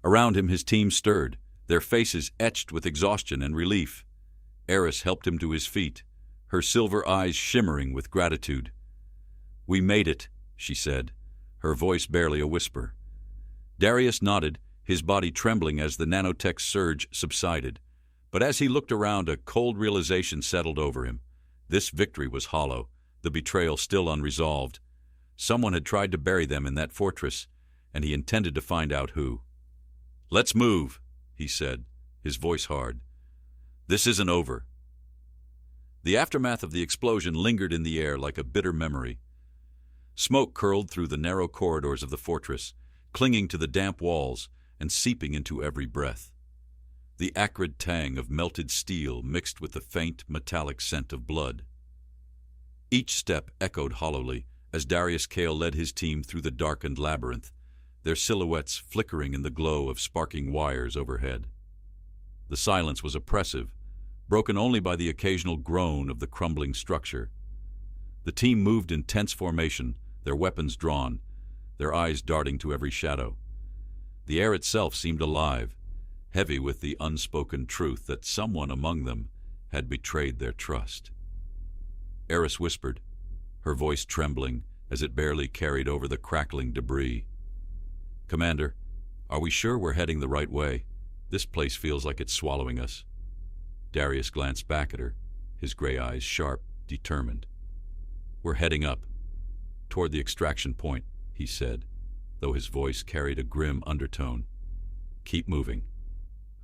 Around him his team stirred, their faces etched with exhaustion and relief. Eris helped him to his feet, her silver eyes shimmering with gratitude. "We made it," she said, her voice barely a whisper. Darius nodded, his body trembling as the nanotech surge subsided. But as he looked around, a cold realization settled over him. This victory was hollow, the betrayal still unresolved. Someone had tried to bury them in that fortress, and he intended to find out who. "Let's move," he said, his voice hard. "This isn't over." The aftermath of the explosion lingered in the air like a bitter memory. Smoke curled through the narrow corridors of the fortress, clinging to the damp walls and seeping into every breath. The acrid tang of melted steel mixed with the faint, metallic scent of blood. Each step echoed hollowly as Darius Kael led his team through the darkened labyrinth, their silhouettes flickering in the glow of sparking wires overhead. The silence was oppressive, broken only by the occasional groan of the crumbling structure. The team moved in tense formation, their weapons drawn, their eyes darting to every shadow. The air itself seemed alive, heavy with the unspoken truth that someone among them had betrayed their trust. Eris whispered, her voice trembling as it barely carried over the crackling debris. "Commander, are we sure we're heading the right way? This place feels like it's swallowing us." Darius glanced back at her, his gray eyes sharp, determined. "We're heading up, toward the extraction point," he said, though his voice carried a grim undertone. "Keep moving."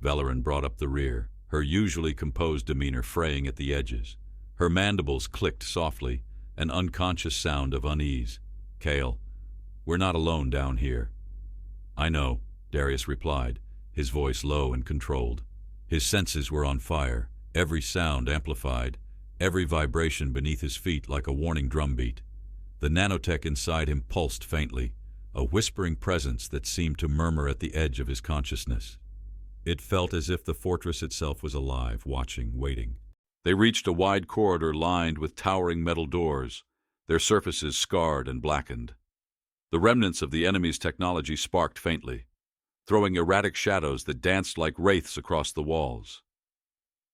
Valerin brought up the rear, her usually composed demeanor fraying at the edges. Her mandibles clicked softly, an unconscious sound of unease. "Kael, we're not alone down here." "I know," Darius replied, his voice low and controlled. His senses were on fire, every sound amplified, every vibration beneath his feet like a warning drumbeat. The nanotech inside him pulsed faintly, a whispering presence that seemed to murmur at the edge of his consciousness. It felt as if the fortress itself was alive, watching, waiting. They reached a wide corridor lined with towering metal doors, their surfaces scarred and blackened. The remnants of the enemy's technology sparked faintly, throwing erratic shadows that danced like wraiths across the walls.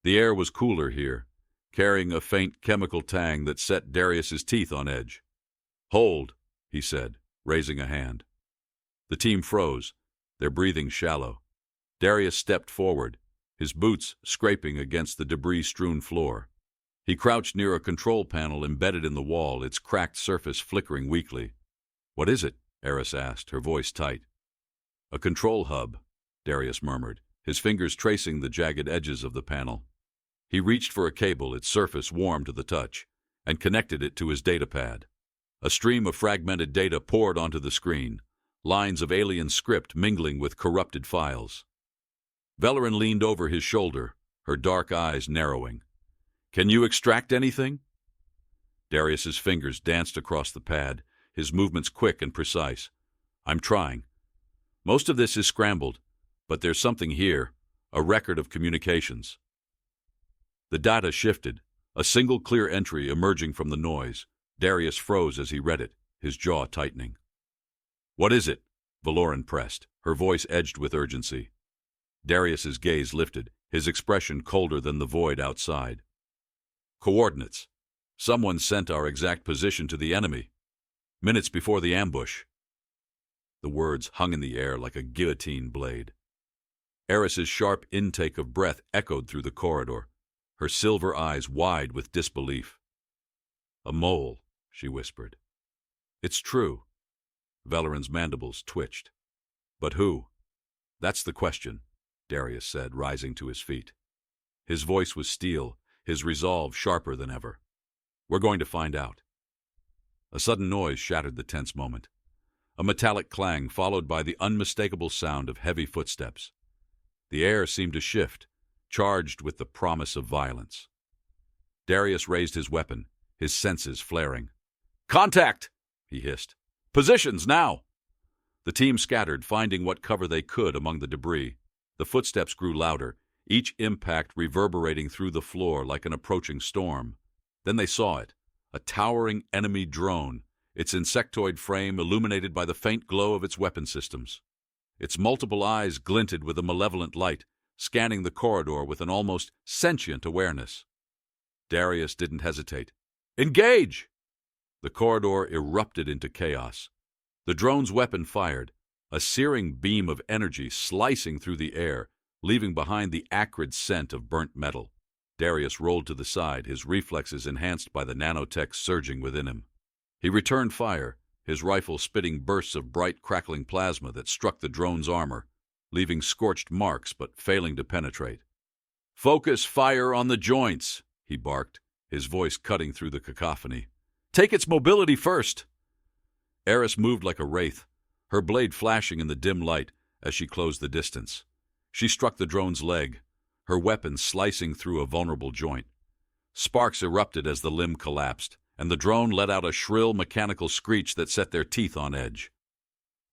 The air was cooler here, carrying a faint chemical tang that set Darius's teeth on edge. "Hold," he said, raising a hand. The team froze, their breathing shallow. Darius stepped forward, his boots scraping against the debris-strewn floor. He crouched near a control panel embedded in the wall, its cracked surface flickering weakly. "What is it?" Eris asked, her voice tight. "A control hub," Darius murmured, his fingers tracing the jagged edges of the panel. He reached for a cable, its surface warm to the touch, and connected it to his datapad. A stream of fragmented data poured onto the screen, lines of alien script mingling with corrupted files. Valerin leaned over his shoulder, her dark eyes narrowing. "Can you extract anything?" Darius's fingers danced across the pad, his movements quick and precise. "I'm trying. Most of this is scrambled, but there's something here, a record of communications." The data shifted, a single clear entry emerging from the noise. Darius froze as he read it, his jaw tightening. "What is it?" Valorin pressed, her voice edged with urgency. Darius's gaze lifted, his expression colder than the void outside. "Coordinates. Someone sent our exact position to the enemy, minutes before the ambush." The words hung in the air like a guillotine blade. Eris's sharp intake of breath echoed through the corridor, her silver eyes wide with disbelief. "A mole," she whispered. It's true. Valoran's mandibles twitched. But who? That's the question, Darius said, rising to his feet. His voice was steel, his resolve sharper than ever. We're going to find out. A sudden noise shattered the tense moment. A metallic clang followed by the unmistakable sound of heavy footsteps. The air seemed to shift, charged with the promise of violence. Darius raised his weapon, his senses flaring. "Contact!" he hissed. "Positions, now!" The team scattered, finding what cover they could among the debris. The footsteps grew louder, each impact reverberating through the floor like an approaching storm. Then they saw it, a towering enemy drone, its insectoid frame illuminated by the faint glow of its weapon systems. Its multiple eyes glinted with a malevolent light, scanning the corridor with an almost sentient awareness. Darius didn't hesitate. "Engage!" The corridor erupted into chaos. The drone's weapon fired, a searing beam of energy slicing through the air, leaving behind the acrid scent of burnt metal. Darius rolled to the side, his reflexes enhanced by the nanotech surging within him. He returned fire, his rifle spitting bursts of bright, crackling plasma that struck the drone's armor, leaving scorched marks but failing to penetrate. "Focus fire on the joints," he barked, his voice cutting through the cacophony. "Take its mobility first." Eris moved like a wraith, her blade flashing in the dim light as she closed the distance. She struck the drone's leg, her weapon slicing through a vulnerable joint. Sparks erupted as the limb collapsed, and the drone let out a shrill mechanical screech that set their teeth on edge.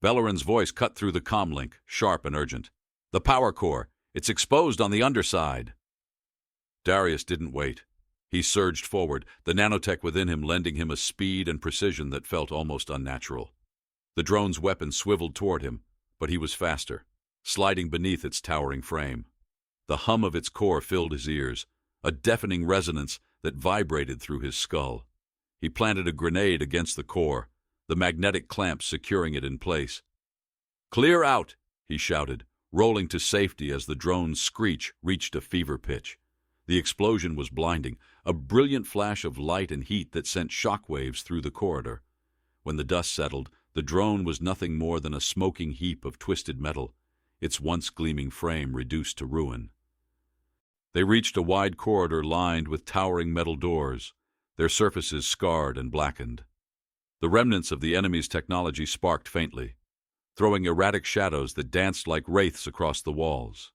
Valoran's voice cut through the comlink, sharp and urgent. "The power core, it's exposed on the underside." Darius didn't wait. He surged forward, the nanotech within him lending him a speed and precision that felt almost unnatural. The drone's weapon swiveled toward him, but he was faster, sliding beneath its towering frame. The hum of its core filled his ears, a deafening resonance that vibrated through his skull. He planted a grenade against the core, the magnetic clamps securing it in place. "Clear out!" he shouted, rolling to safety as the drone's screech reached a fever pitch. The explosion was blinding, a brilliant flash of light and heat that sent shockwaves through the corridor. When the dust settled, the drone was nothing more than a smoking heap of twisted metal, its once gleaming frame reduced to ruin. They reached a wide corridor lined with towering metal doors, their surfaces scarred and blackened. The remnants of the enemy's technology sparked faintly, throwing erratic shadows that danced like wraiths across the walls.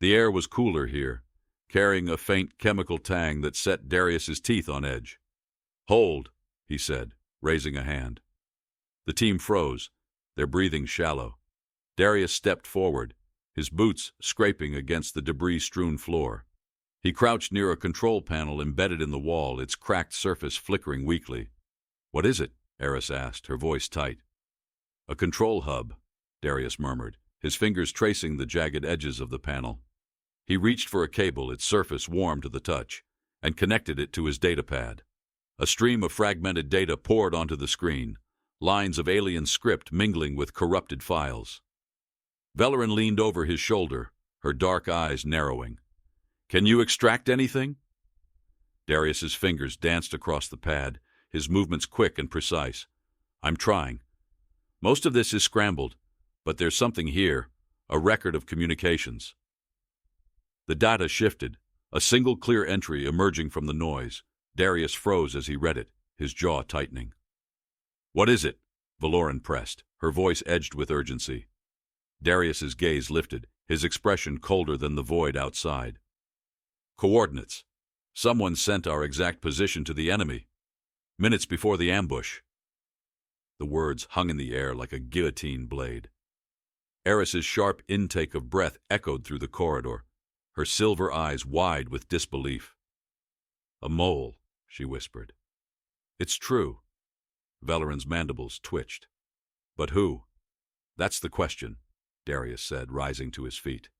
The air was cooler here, carrying a faint chemical tang that set Darius's teeth on edge. "Hold," he said, raising a hand. The team froze, their breathing shallow. Darius stepped forward, his boots scraping against the debris-strewn floor. He crouched near a control panel embedded in the wall, its cracked surface flickering weakly. "What is it?" Eris asked, her voice tight. "A control hub," Darius murmured, his fingers tracing the jagged edges of the panel. He reached for a cable, its surface warm to the touch, and connected it to his datapad. A stream of fragmented data poured onto the screen, lines of alien script mingling with corrupted files. Valoran leaned over his shoulder, her dark eyes narrowing. "Can you extract anything?" Darius's fingers danced across the pad, his movements quick and precise. "I'm trying. Most of this is scrambled, but there's something here, a record of communications." The data shifted, a single clear entry emerging from the noise. Darius froze as he read it, his jaw tightening. "What is it?" Valoran pressed, her voice edged with urgency. Darius's gaze lifted, his expression colder than the void outside. "Coordinates. Someone sent our exact position to the enemy, minutes before the ambush." The words hung in the air like a guillotine blade. Eris's sharp intake of breath echoed through the corridor, her silver eyes wide with disbelief. "A mole," she whispered. "It's true." Valoran's mandibles twitched. "But who? That's the question," Darius said, rising to his feet.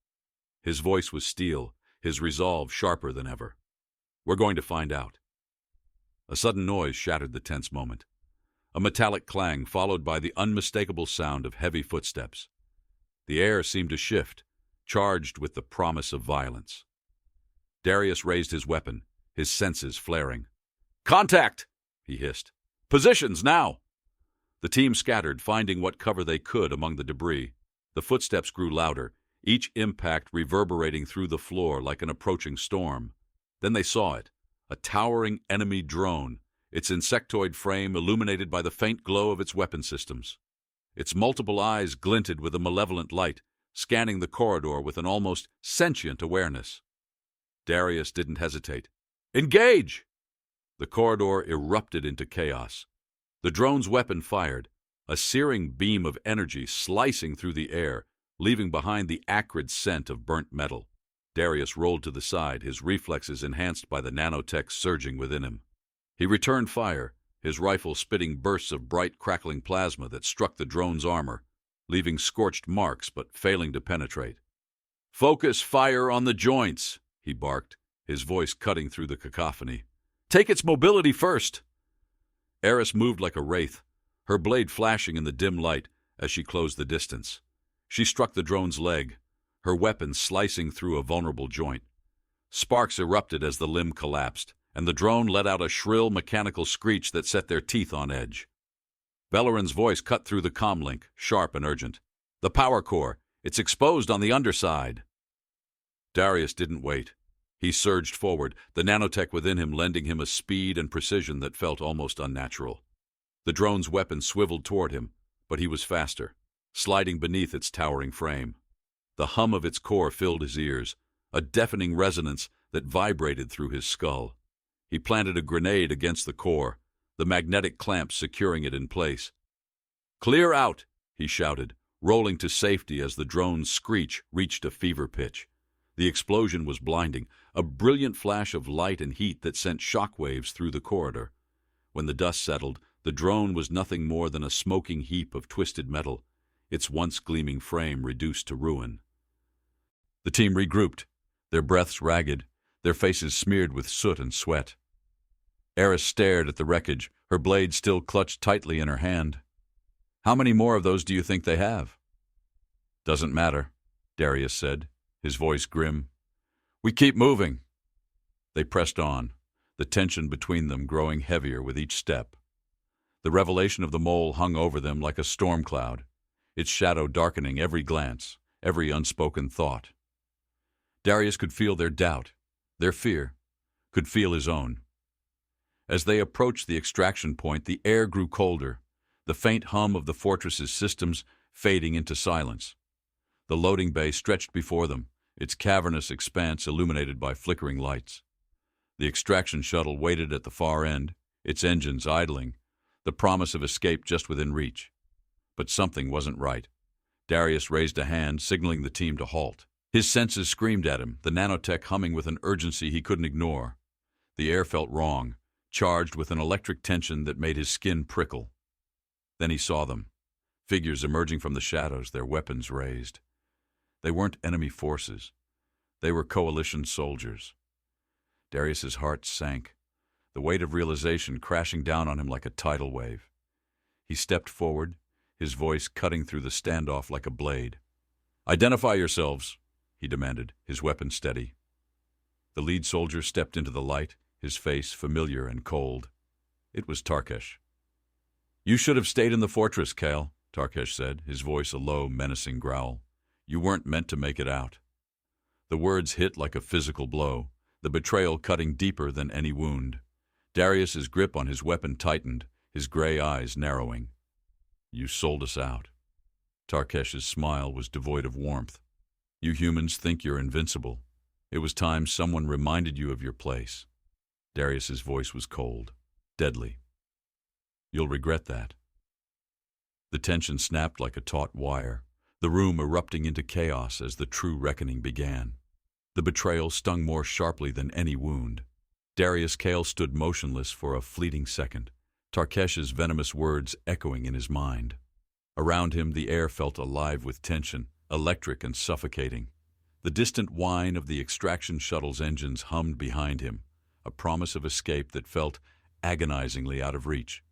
His voice was steel, his resolve sharper than ever. "We're going to find out." A sudden noise shattered the tense moment. A metallic clang followed by the unmistakable sound of heavy footsteps. The air seemed to shift, charged with the promise of violence. Darius raised his weapon, his senses flaring. "Contact!" he hissed. "Positions, now!" The team scattered, finding what cover they could among the debris. The footsteps grew louder, each impact reverberating through the floor like an approaching storm. Then they saw it, a towering enemy drone, its insectoid frame illuminated by the faint glow of its weapon systems. Its multiple eyes glinted with a malevolent light, scanning the corridor with an almost sentient awareness. Darius didn't hesitate. "Engage!" The corridor erupted into chaos. The drone's weapon fired, a searing beam of energy slicing through the air, leaving behind the acrid scent of burnt metal. Darius rolled to the side, his reflexes enhanced by the nanotech surging within him. He returned fire, his rifle spitting bursts of bright, crackling plasma that struck the drone's armor, leaving scorched marks but failing to penetrate. "Focus fire on the joints," he barked, his voice cutting through the cacophony. "Take its mobility first." Eris moved like a wraith, her blade flashing in the dim light as she closed the distance. She struck the drone's leg, her weapon slicing through a vulnerable joint. Sparks erupted as the limb collapsed, and the drone let out a shrill mechanical screech that set their teeth on edge. Bellerin's voice cut through the comlink, sharp and urgent. "The power core, it's exposed on the underside." Darius didn't wait. He surged forward, the nanotech within him lending him a speed and precision that felt almost unnatural. The drone's weapon swiveled toward him, but he was faster, sliding beneath its towering frame. The hum of its core filled his ears, a deafening resonance that vibrated through his skull. He planted a grenade against the core, the magnetic clamps securing it in place. "Clear out!" he shouted, rolling to safety as the drone's screech reached a fever pitch. The explosion was blinding, a brilliant flash of light and heat that sent shockwaves through the corridor. When the dust settled, the drone was nothing more than a smoking heap of twisted metal, its once gleaming frame reduced to ruin. The team regrouped, their breaths ragged, their faces smeared with soot and sweat. Eris stared at the wreckage, her blade still clutched tightly in her hand. "How many more of those do you think they have?" "Doesn't matter," Darius said, his voice grim. "We keep moving." They pressed on, the tension between them growing heavier with each step. The revelation of the mole hung over them like a storm cloud, its shadow darkening every glance, every unspoken thought. Darius could feel their doubt, their fear, could feel his own. As they approached the extraction point, the air grew colder, the faint hum of the fortress's systems fading into silence. The loading bay stretched before them, its cavernous expanse illuminated by flickering lights. The extraction shuttle waited at the far end, its engines idling, the promise of escape just within reach. But something wasn't right. Darius raised a hand, signaling the team to halt. His senses screamed at him, the nanotech humming with an urgency he couldn't ignore. The air felt wrong, charged with an electric tension that made his skin prickle. Then he saw them, figures emerging from the shadows, their weapons raised. They weren't enemy forces. They were coalition soldiers. Darius's heart sank, the weight of realization crashing down on him like a tidal wave. He stepped forward, his voice cutting through the standoff like a blade. "Identify yourselves," he demanded, his weapon steady. The lead soldier stepped into the light, his face familiar and cold. It was Taresh. "You should have stayed in the fortress, Kael," Taresh said, his voice a low, menacing growl. "You weren't meant to make it out." The words hit like a physical blow, the betrayal cutting deeper than any wound. Darius's grip on his weapon tightened, his gray eyes narrowing. "You sold us out." Tarkesh's smile was devoid of warmth. "You humans think you're invincible. It was time someone reminded you of your place." Darius's voice was cold, deadly. "You'll regret that." The tension snapped like a taut wire, the room erupting into chaos as the true reckoning began. The betrayal stung more sharply than any wound. Darius Kael stood motionless for a fleeting second, Tarkesh's venomous words echoing in his mind. Around him the air felt alive with tension, electric and suffocating. The distant whine of the extraction shuttle's engines hummed behind him, a promise of escape that felt agonizingly out of reach.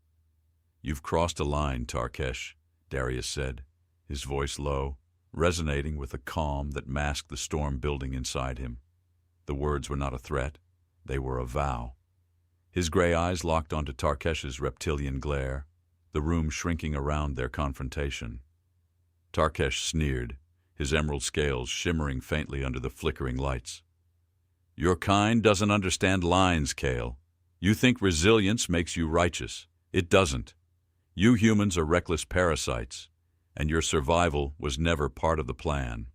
"You've crossed a line, Taresh," Darius said, his voice low, resonating with a calm that masked the storm building inside him. The words were not a threat, they were a vow. His gray eyes locked onto Tarkesh's reptilian glare. the room shrinking around their confrontation. Taresh sneered, his emerald scales shimmering faintly under the flickering lights. "Your kind doesn't understand lines, Kael. You think resilience makes you righteous. It doesn't. You humans are reckless parasites, and your survival was never part of the plan."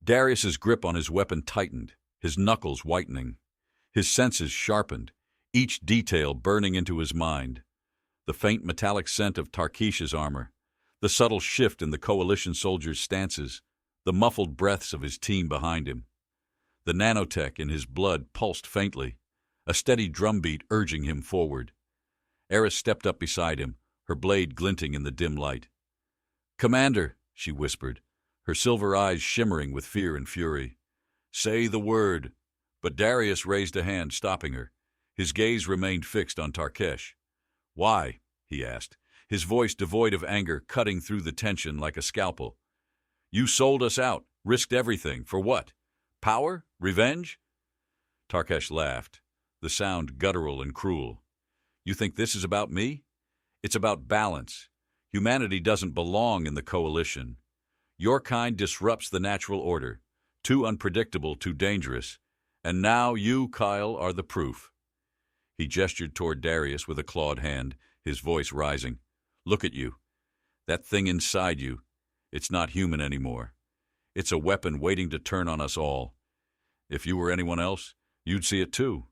Darius's grip on his weapon tightened, his knuckles whitening. His senses sharpened, each detail burning into his mind. The faint metallic scent of Tarkesh's armor, the subtle shift in the coalition soldiers' stances, the muffled breaths of his team behind him. The nanotech in his blood pulsed faintly, a steady drumbeat urging him forward. Eris stepped up beside him, her blade glinting in the dim light. "Commander," she whispered, her silver eyes shimmering with fear and fury. "Say the word." But Darius raised a hand, stopping her. His gaze remained fixed on Taresh. "Why?" he asked, his voice devoid of anger cutting through the tension like a scalpel. "You sold us out, risked everything. For what? Power? Revenge?" Taresh laughed, the sound guttural and cruel. "You think this is about me? It's about balance. Humanity doesn't belong in the coalition. Your kind disrupts the natural order, too unpredictable, too dangerous, and now you, Kael, are the proof." He gestured toward Darius with a clawed hand, his voice rising. "Look at you. That thing inside you. It's not human anymore. It's a weapon waiting to turn on us all. If you were anyone else, you'd see it too."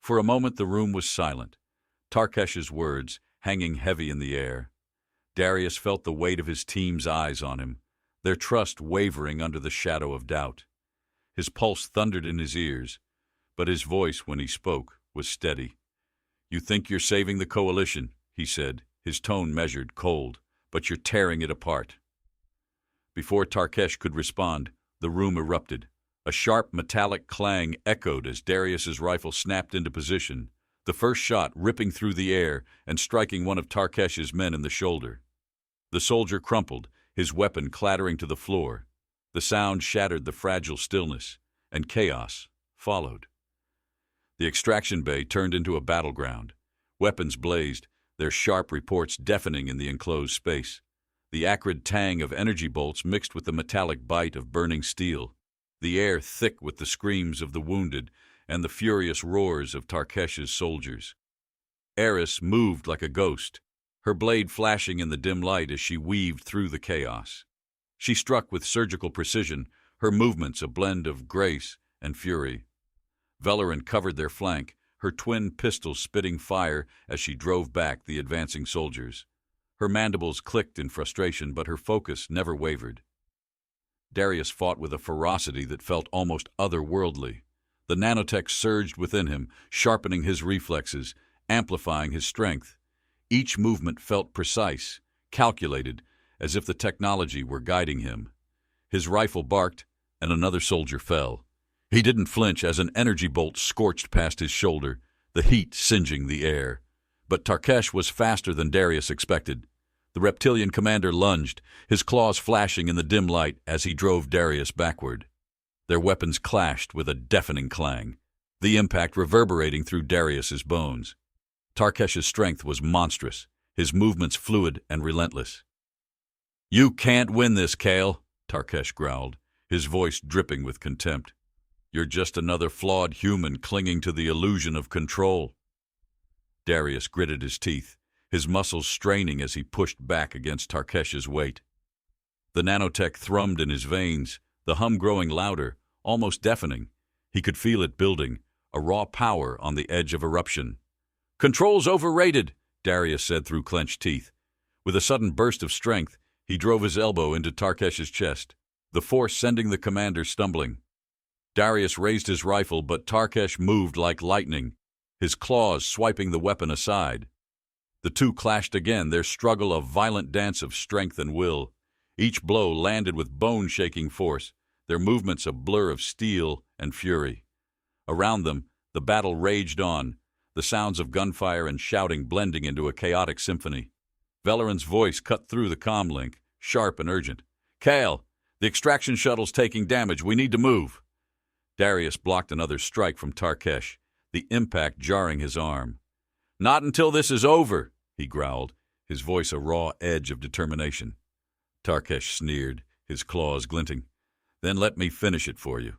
For a moment the room was silent, Tarkesh's words hanging heavy in the air. Darius felt the weight of his team's eyes on him, their trust wavering under the shadow of doubt. His pulse thundered in his ears, but his voice, when he spoke, was steady. "You think you're saving the coalition," he said, his tone measured, cold, "but you're tearing it apart." Before Taresh could respond, the room erupted. A sharp metallic clang echoed as Darius's rifle snapped into position, the first shot ripping through the air and striking one of Tarkesh's men in the shoulder. The soldier crumpled, his weapon clattering to the floor. The sound shattered the fragile stillness, and chaos followed. The extraction bay turned into a battleground. Weapons blazed, their sharp reports deafening in the enclosed space. The acrid tang of energy bolts mixed with the metallic bite of burning steel. The air thick with the screams of the wounded and the furious roars of Tarkesh's soldiers. Eris moved like a ghost, her blade flashing in the dim light as she weaved through the chaos. She struck with surgical precision, her movements a blend of grace and fury. Velarin covered their flank, her twin pistols spitting fire as she drove back the advancing soldiers. Her mandibles clicked in frustration, but her focus never wavered. Darius fought with a ferocity that felt almost otherworldly. The nanotech surged within him, sharpening his reflexes, amplifying his strength. Each movement felt precise, calculated, as if the technology were guiding him. His rifle barked, and another soldier fell. He didn't flinch as an energy bolt scorched past his shoulder, the heat singeing the air. But Taresh was faster than Darius expected. The reptilian commander lunged, his claws flashing in the dim light as he drove Darius backward. Their weapons clashed with a deafening clang, the impact reverberating through Darius's bones. Tarkesh's strength was monstrous, his movements fluid and relentless. "You can't win this, Kael," Taresh growled, his voice dripping with contempt. "You're just another flawed human clinging to the illusion of control." Darius gritted his teeth, his muscles straining as he pushed back against Tarkesh's weight. The nanotech thrummed in his veins, the hum growing louder, almost deafening. He could feel it building, a raw power on the edge of eruption. "Control's overrated," Darius said through clenched teeth. With a sudden burst of strength, he drove his elbow into Tarkesh's chest, the force sending the commander stumbling. Darius raised his rifle, but Taresh moved like lightning, his claws swiping the weapon aside. The two clashed again, their struggle a violent dance of strength and will. Each blow landed with bone-shaking force, their movements a blur of steel and fury. Around them, the battle raged on, the sounds of gunfire and shouting blending into a chaotic symphony. Velarin's voice cut through the comm link, sharp and urgent. "Kael, the extraction shuttle's taking damage. We need to move." Darius blocked another strike from Taresh, the impact jarring his arm. "Not until this is over," he growled, his voice a raw edge of determination. Taresh sneered, his claws glinting. Then let me finish it for you.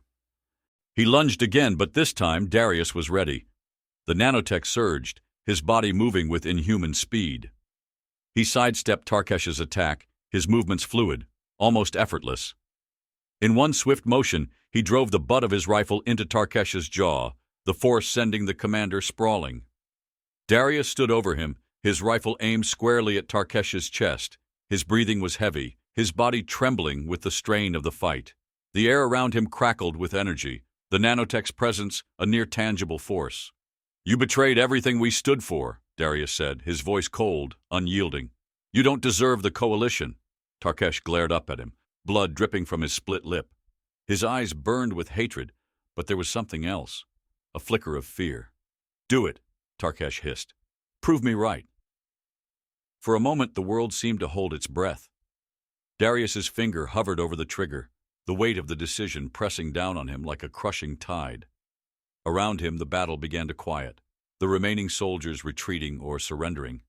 He lunged again, but this time Darius was ready. The nanotech surged, his body moving with inhuman speed. He sidestepped Tarkesh's attack, his movements fluid, almost effortless. In one swift motion, he drove the butt of his rifle into Tarkesh's jaw, the force sending the commander sprawling. Darius stood over him, his rifle aimed squarely at Tarkesh's chest. His breathing was heavy, his body trembling with the strain of the fight. The air around him crackled with energy, the nanotech's presence a near-tangible force. You betrayed everything we stood for, Darius said, his voice cold, unyielding. You don't deserve the coalition. Taresh glared up at him, blood dripping from his split lip. His eyes burned with hatred, but there was something else, a flicker of fear. Do it, Taresh hissed. Prove me right. For a moment the world seemed to hold its breath. Darius's finger hovered over the trigger, the weight of the decision pressing down on him like a crushing tide. Around him the battle began to quiet, the remaining soldiers retreating or surrendering.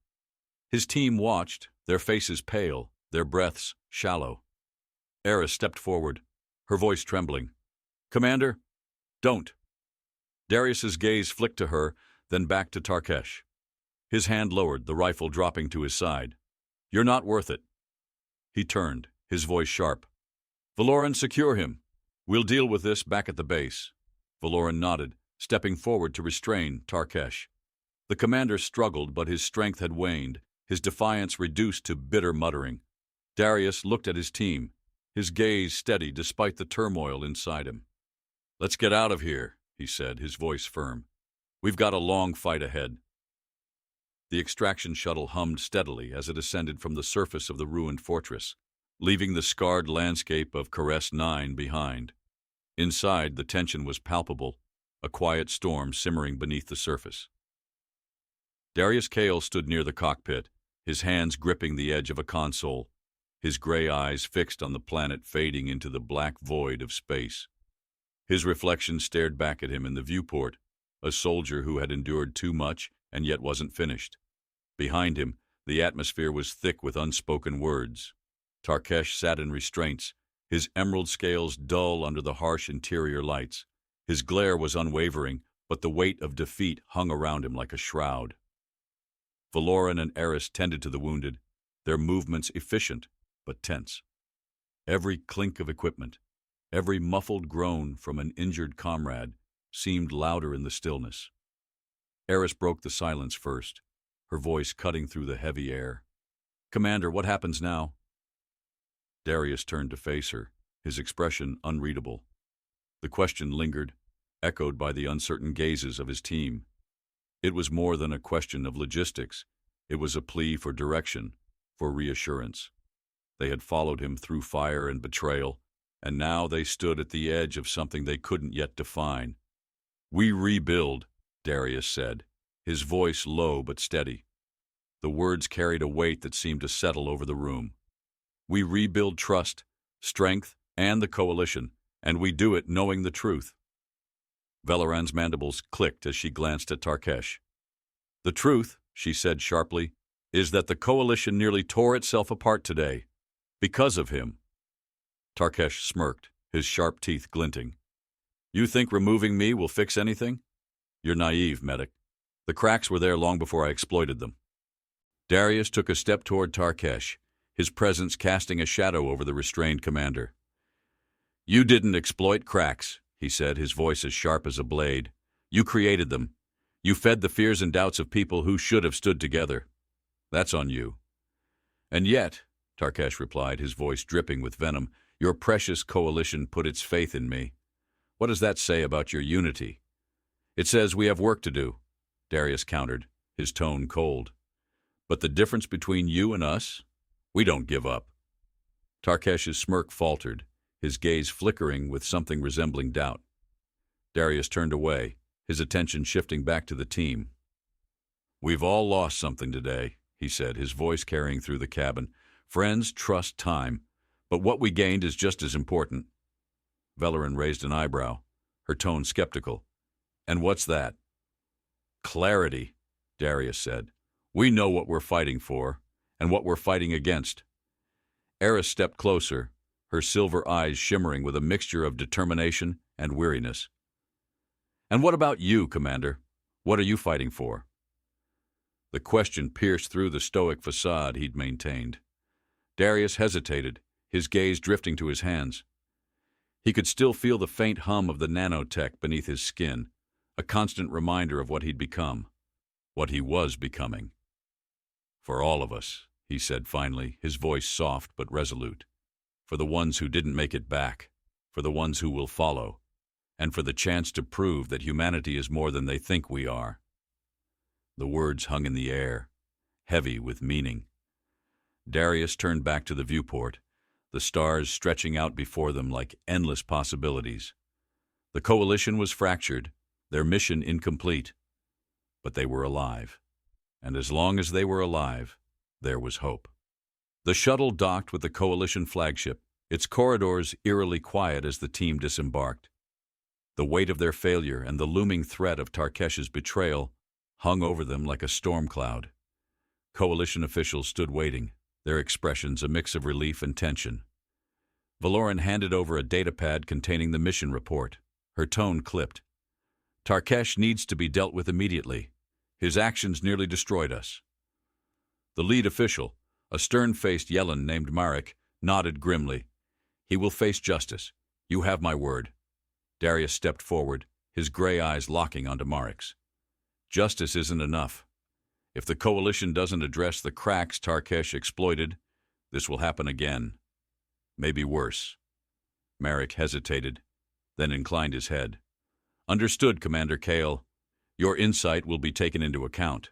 His team watched, their faces pale, their breaths shallow. Eris stepped forward, her voice trembling. Commander, don't. Darius's gaze flicked to her, then back to Taresh. His hand lowered, the rifle dropping to his side. You're not worth it. He turned, his voice sharp. Valoran, secure him. We'll deal with this back at the base. Valoran nodded, stepping forward to restrain Taresh. The commander struggled, but his strength had waned, his defiance reduced to bitter muttering. Darius looked at his team, his gaze steady despite the turmoil inside him. Let's get out of here, he said, his voice firm. We've got a long fight ahead. The extraction shuttle hummed steadily as it ascended from the surface of the ruined fortress, leaving the scarred landscape of Caress 9 behind. Inside, the tension was palpable, a quiet storm simmering beneath the surface. Darius Kael stood near the cockpit, his hands gripping the edge of a console, his gray eyes fixed on the planet fading into the black void of space. His reflection stared back at him in the viewport, a soldier who had endured too much and yet wasn't finished. Behind him, the atmosphere was thick with unspoken words. Taresh sat in restraints, his emerald scales dull under the harsh interior lights. His glare was unwavering, but the weight of defeat hung around him like a shroud. Valoran and Eris tended to the wounded, their movements efficient but tense. Every clink of equipment, every muffled groan from an injured comrade seemed louder in the stillness. Eris broke the silence first, her voice cutting through the heavy air. Commander, what happens now? Darius turned to face her, his expression unreadable. The question lingered, echoed by the uncertain gazes of his team. It was more than a question of logistics. It was a plea for direction, for reassurance. They had followed him through fire and betrayal, and now they stood at the edge of something they couldn't yet define. We rebuild, Darius said, his voice low but steady. The words carried a weight that seemed to settle over the room. We rebuild trust, strength, and the coalition, and we do it knowing the truth. Valoran's mandibles clicked as she glanced at Taresh. The truth, she said sharply, is that the coalition nearly tore itself apart today. Because of him. Taresh smirked, his sharp teeth glinting. You think removing me will fix anything? You're naive, medic. The cracks were there long before I exploited them. Darius took a step toward Taresh, his presence casting a shadow over the restrained commander. You didn't exploit cracks, he said, his voice as sharp as a blade. You created them. You fed the fears and doubts of people who should have stood together. That's on you. And yet, Taresh replied, his voice dripping with venom, your precious coalition put its faith in me. What does that say about your unity? It says we have work to do, Darius countered, his tone cold. But the difference between you and us? We don't give up. Tarekesh's smirk faltered, his gaze flickering with something resembling doubt. Darius turned away, his attention shifting back to the team. We've all lost something today, he said, his voice carrying through the cabin. Friends trust time, but what we gained is just as important. Valoran raised an eyebrow, her tone skeptical. And what's that? Clarity, Darius said. We know what we're fighting for, and what we're fighting against." Eris stepped closer, her silver eyes shimmering with a mixture of determination and weariness. "And what about you, Commander? What are you fighting for?" The question pierced through the stoic facade he'd maintained. Darius hesitated, his gaze drifting to his hands. He could still feel the faint hum of the nanotech beneath his skin, a constant reminder of what he'd become, what he was becoming. "For all of us," he said finally, his voice soft but resolute. "For the ones who didn't make it back, for the ones who will follow, and for the chance to prove that humanity is more than they think we are." The words hung in the air, heavy with meaning. Darius turned back to the viewport, the stars stretching out before them like endless possibilities. The coalition was fractured, their mission incomplete, but they were alive. And as long as they were alive, there was hope. The shuttle docked with the coalition flagship, its corridors eerily quiet as the team disembarked. The weight of their failure and the looming threat of Tarkesh's betrayal hung over them like a storm cloud. Coalition officials stood waiting, their expressions a mix of relief and tension. Valoran handed over a datapad containing the mission report, her tone clipped. "Tarkesh needs to be dealt with immediately. His actions nearly destroyed us." The lead official, a stern-faced Yellen named Marek, nodded grimly. "He will face justice. You have my word." Darius stepped forward, his gray eyes locking onto Marek's. "Justice isn't enough. If the coalition doesn't address the cracks Tarkesh exploited, this will happen again. Maybe worse." Marek hesitated, then inclined his head. "Understood, Commander Kael. Your insight will be taken into account."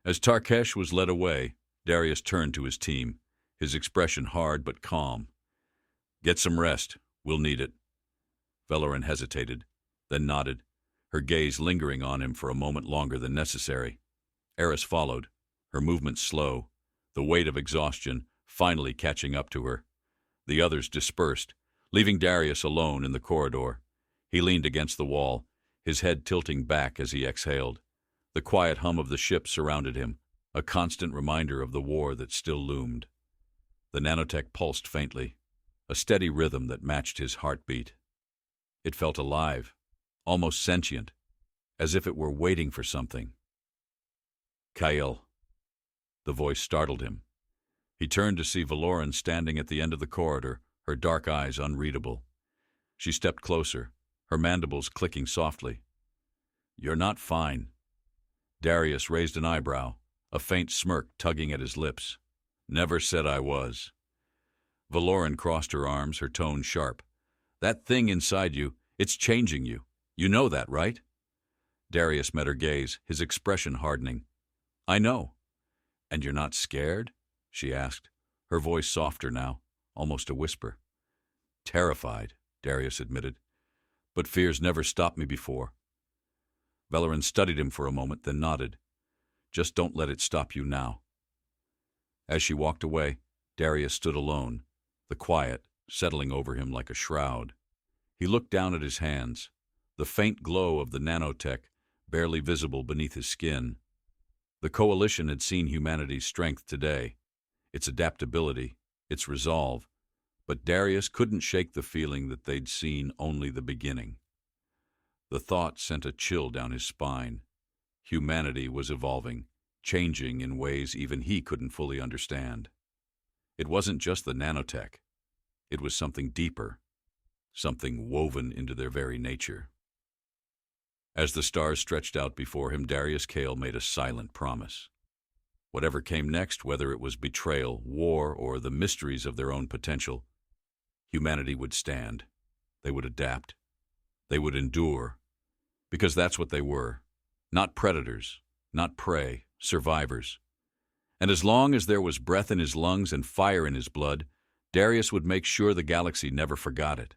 As Tarkesh was led away, Darius turned to his team, his expression hard but calm. "Get some rest. We'll need it." Valoran hesitated, then nodded, her gaze lingering on him for a moment longer than necessary. Eris followed, her movements slow, the weight of exhaustion finally catching up to her. The others dispersed, leaving Darius alone in the corridor. He leaned against the wall, his head tilting back as he exhaled. The quiet hum of the ship surrounded him, a constant reminder of the war that still loomed. The nanotech pulsed faintly, a steady rhythm that matched his heartbeat. It felt alive, almost sentient, as if it were waiting for something. "Kael." The voice startled him. He turned to see Valoran standing at the end of the corridor, her dark eyes unreadable. She stepped closer, her mandibles clicking softly. "You're not fine." Darius raised an eyebrow, a faint smirk tugging at his lips. "Never said I was." Valoran crossed her arms, her tone sharp. "That thing inside you, it's changing you. You know that, right?" Darius met her gaze, his expression hardening. "I know." "And you're not scared?" she asked, her voice softer now, almost a whisper. "Terrified," Darius admitted. "But fears never stopped me before." Valoran studied him for a moment, then nodded. "Just don't let it stop you now." As she walked away, Darius stood alone, the quiet settling over him like a shroud. He looked down at his hands, the faint glow of the nanotech barely visible beneath his skin. The coalition had seen humanity's strength today, its adaptability, its resolve, but Darius couldn't shake the feeling that they'd seen only the beginning. The thought sent a chill down his spine. Humanity was evolving, changing in ways even he couldn't fully understand. It wasn't just the nanotech. It was something deeper, something woven into their very nature. As the stars stretched out before him, Darius Kael made a silent promise. Whatever came next, whether it was betrayal, war, or the mysteries of their own potential, humanity would stand. They would adapt. They would endure. Because that's what they were. Not predators, not prey, survivors. And as long as there was breath in his lungs and fire in his blood, Darius would make sure the galaxy never forgot it.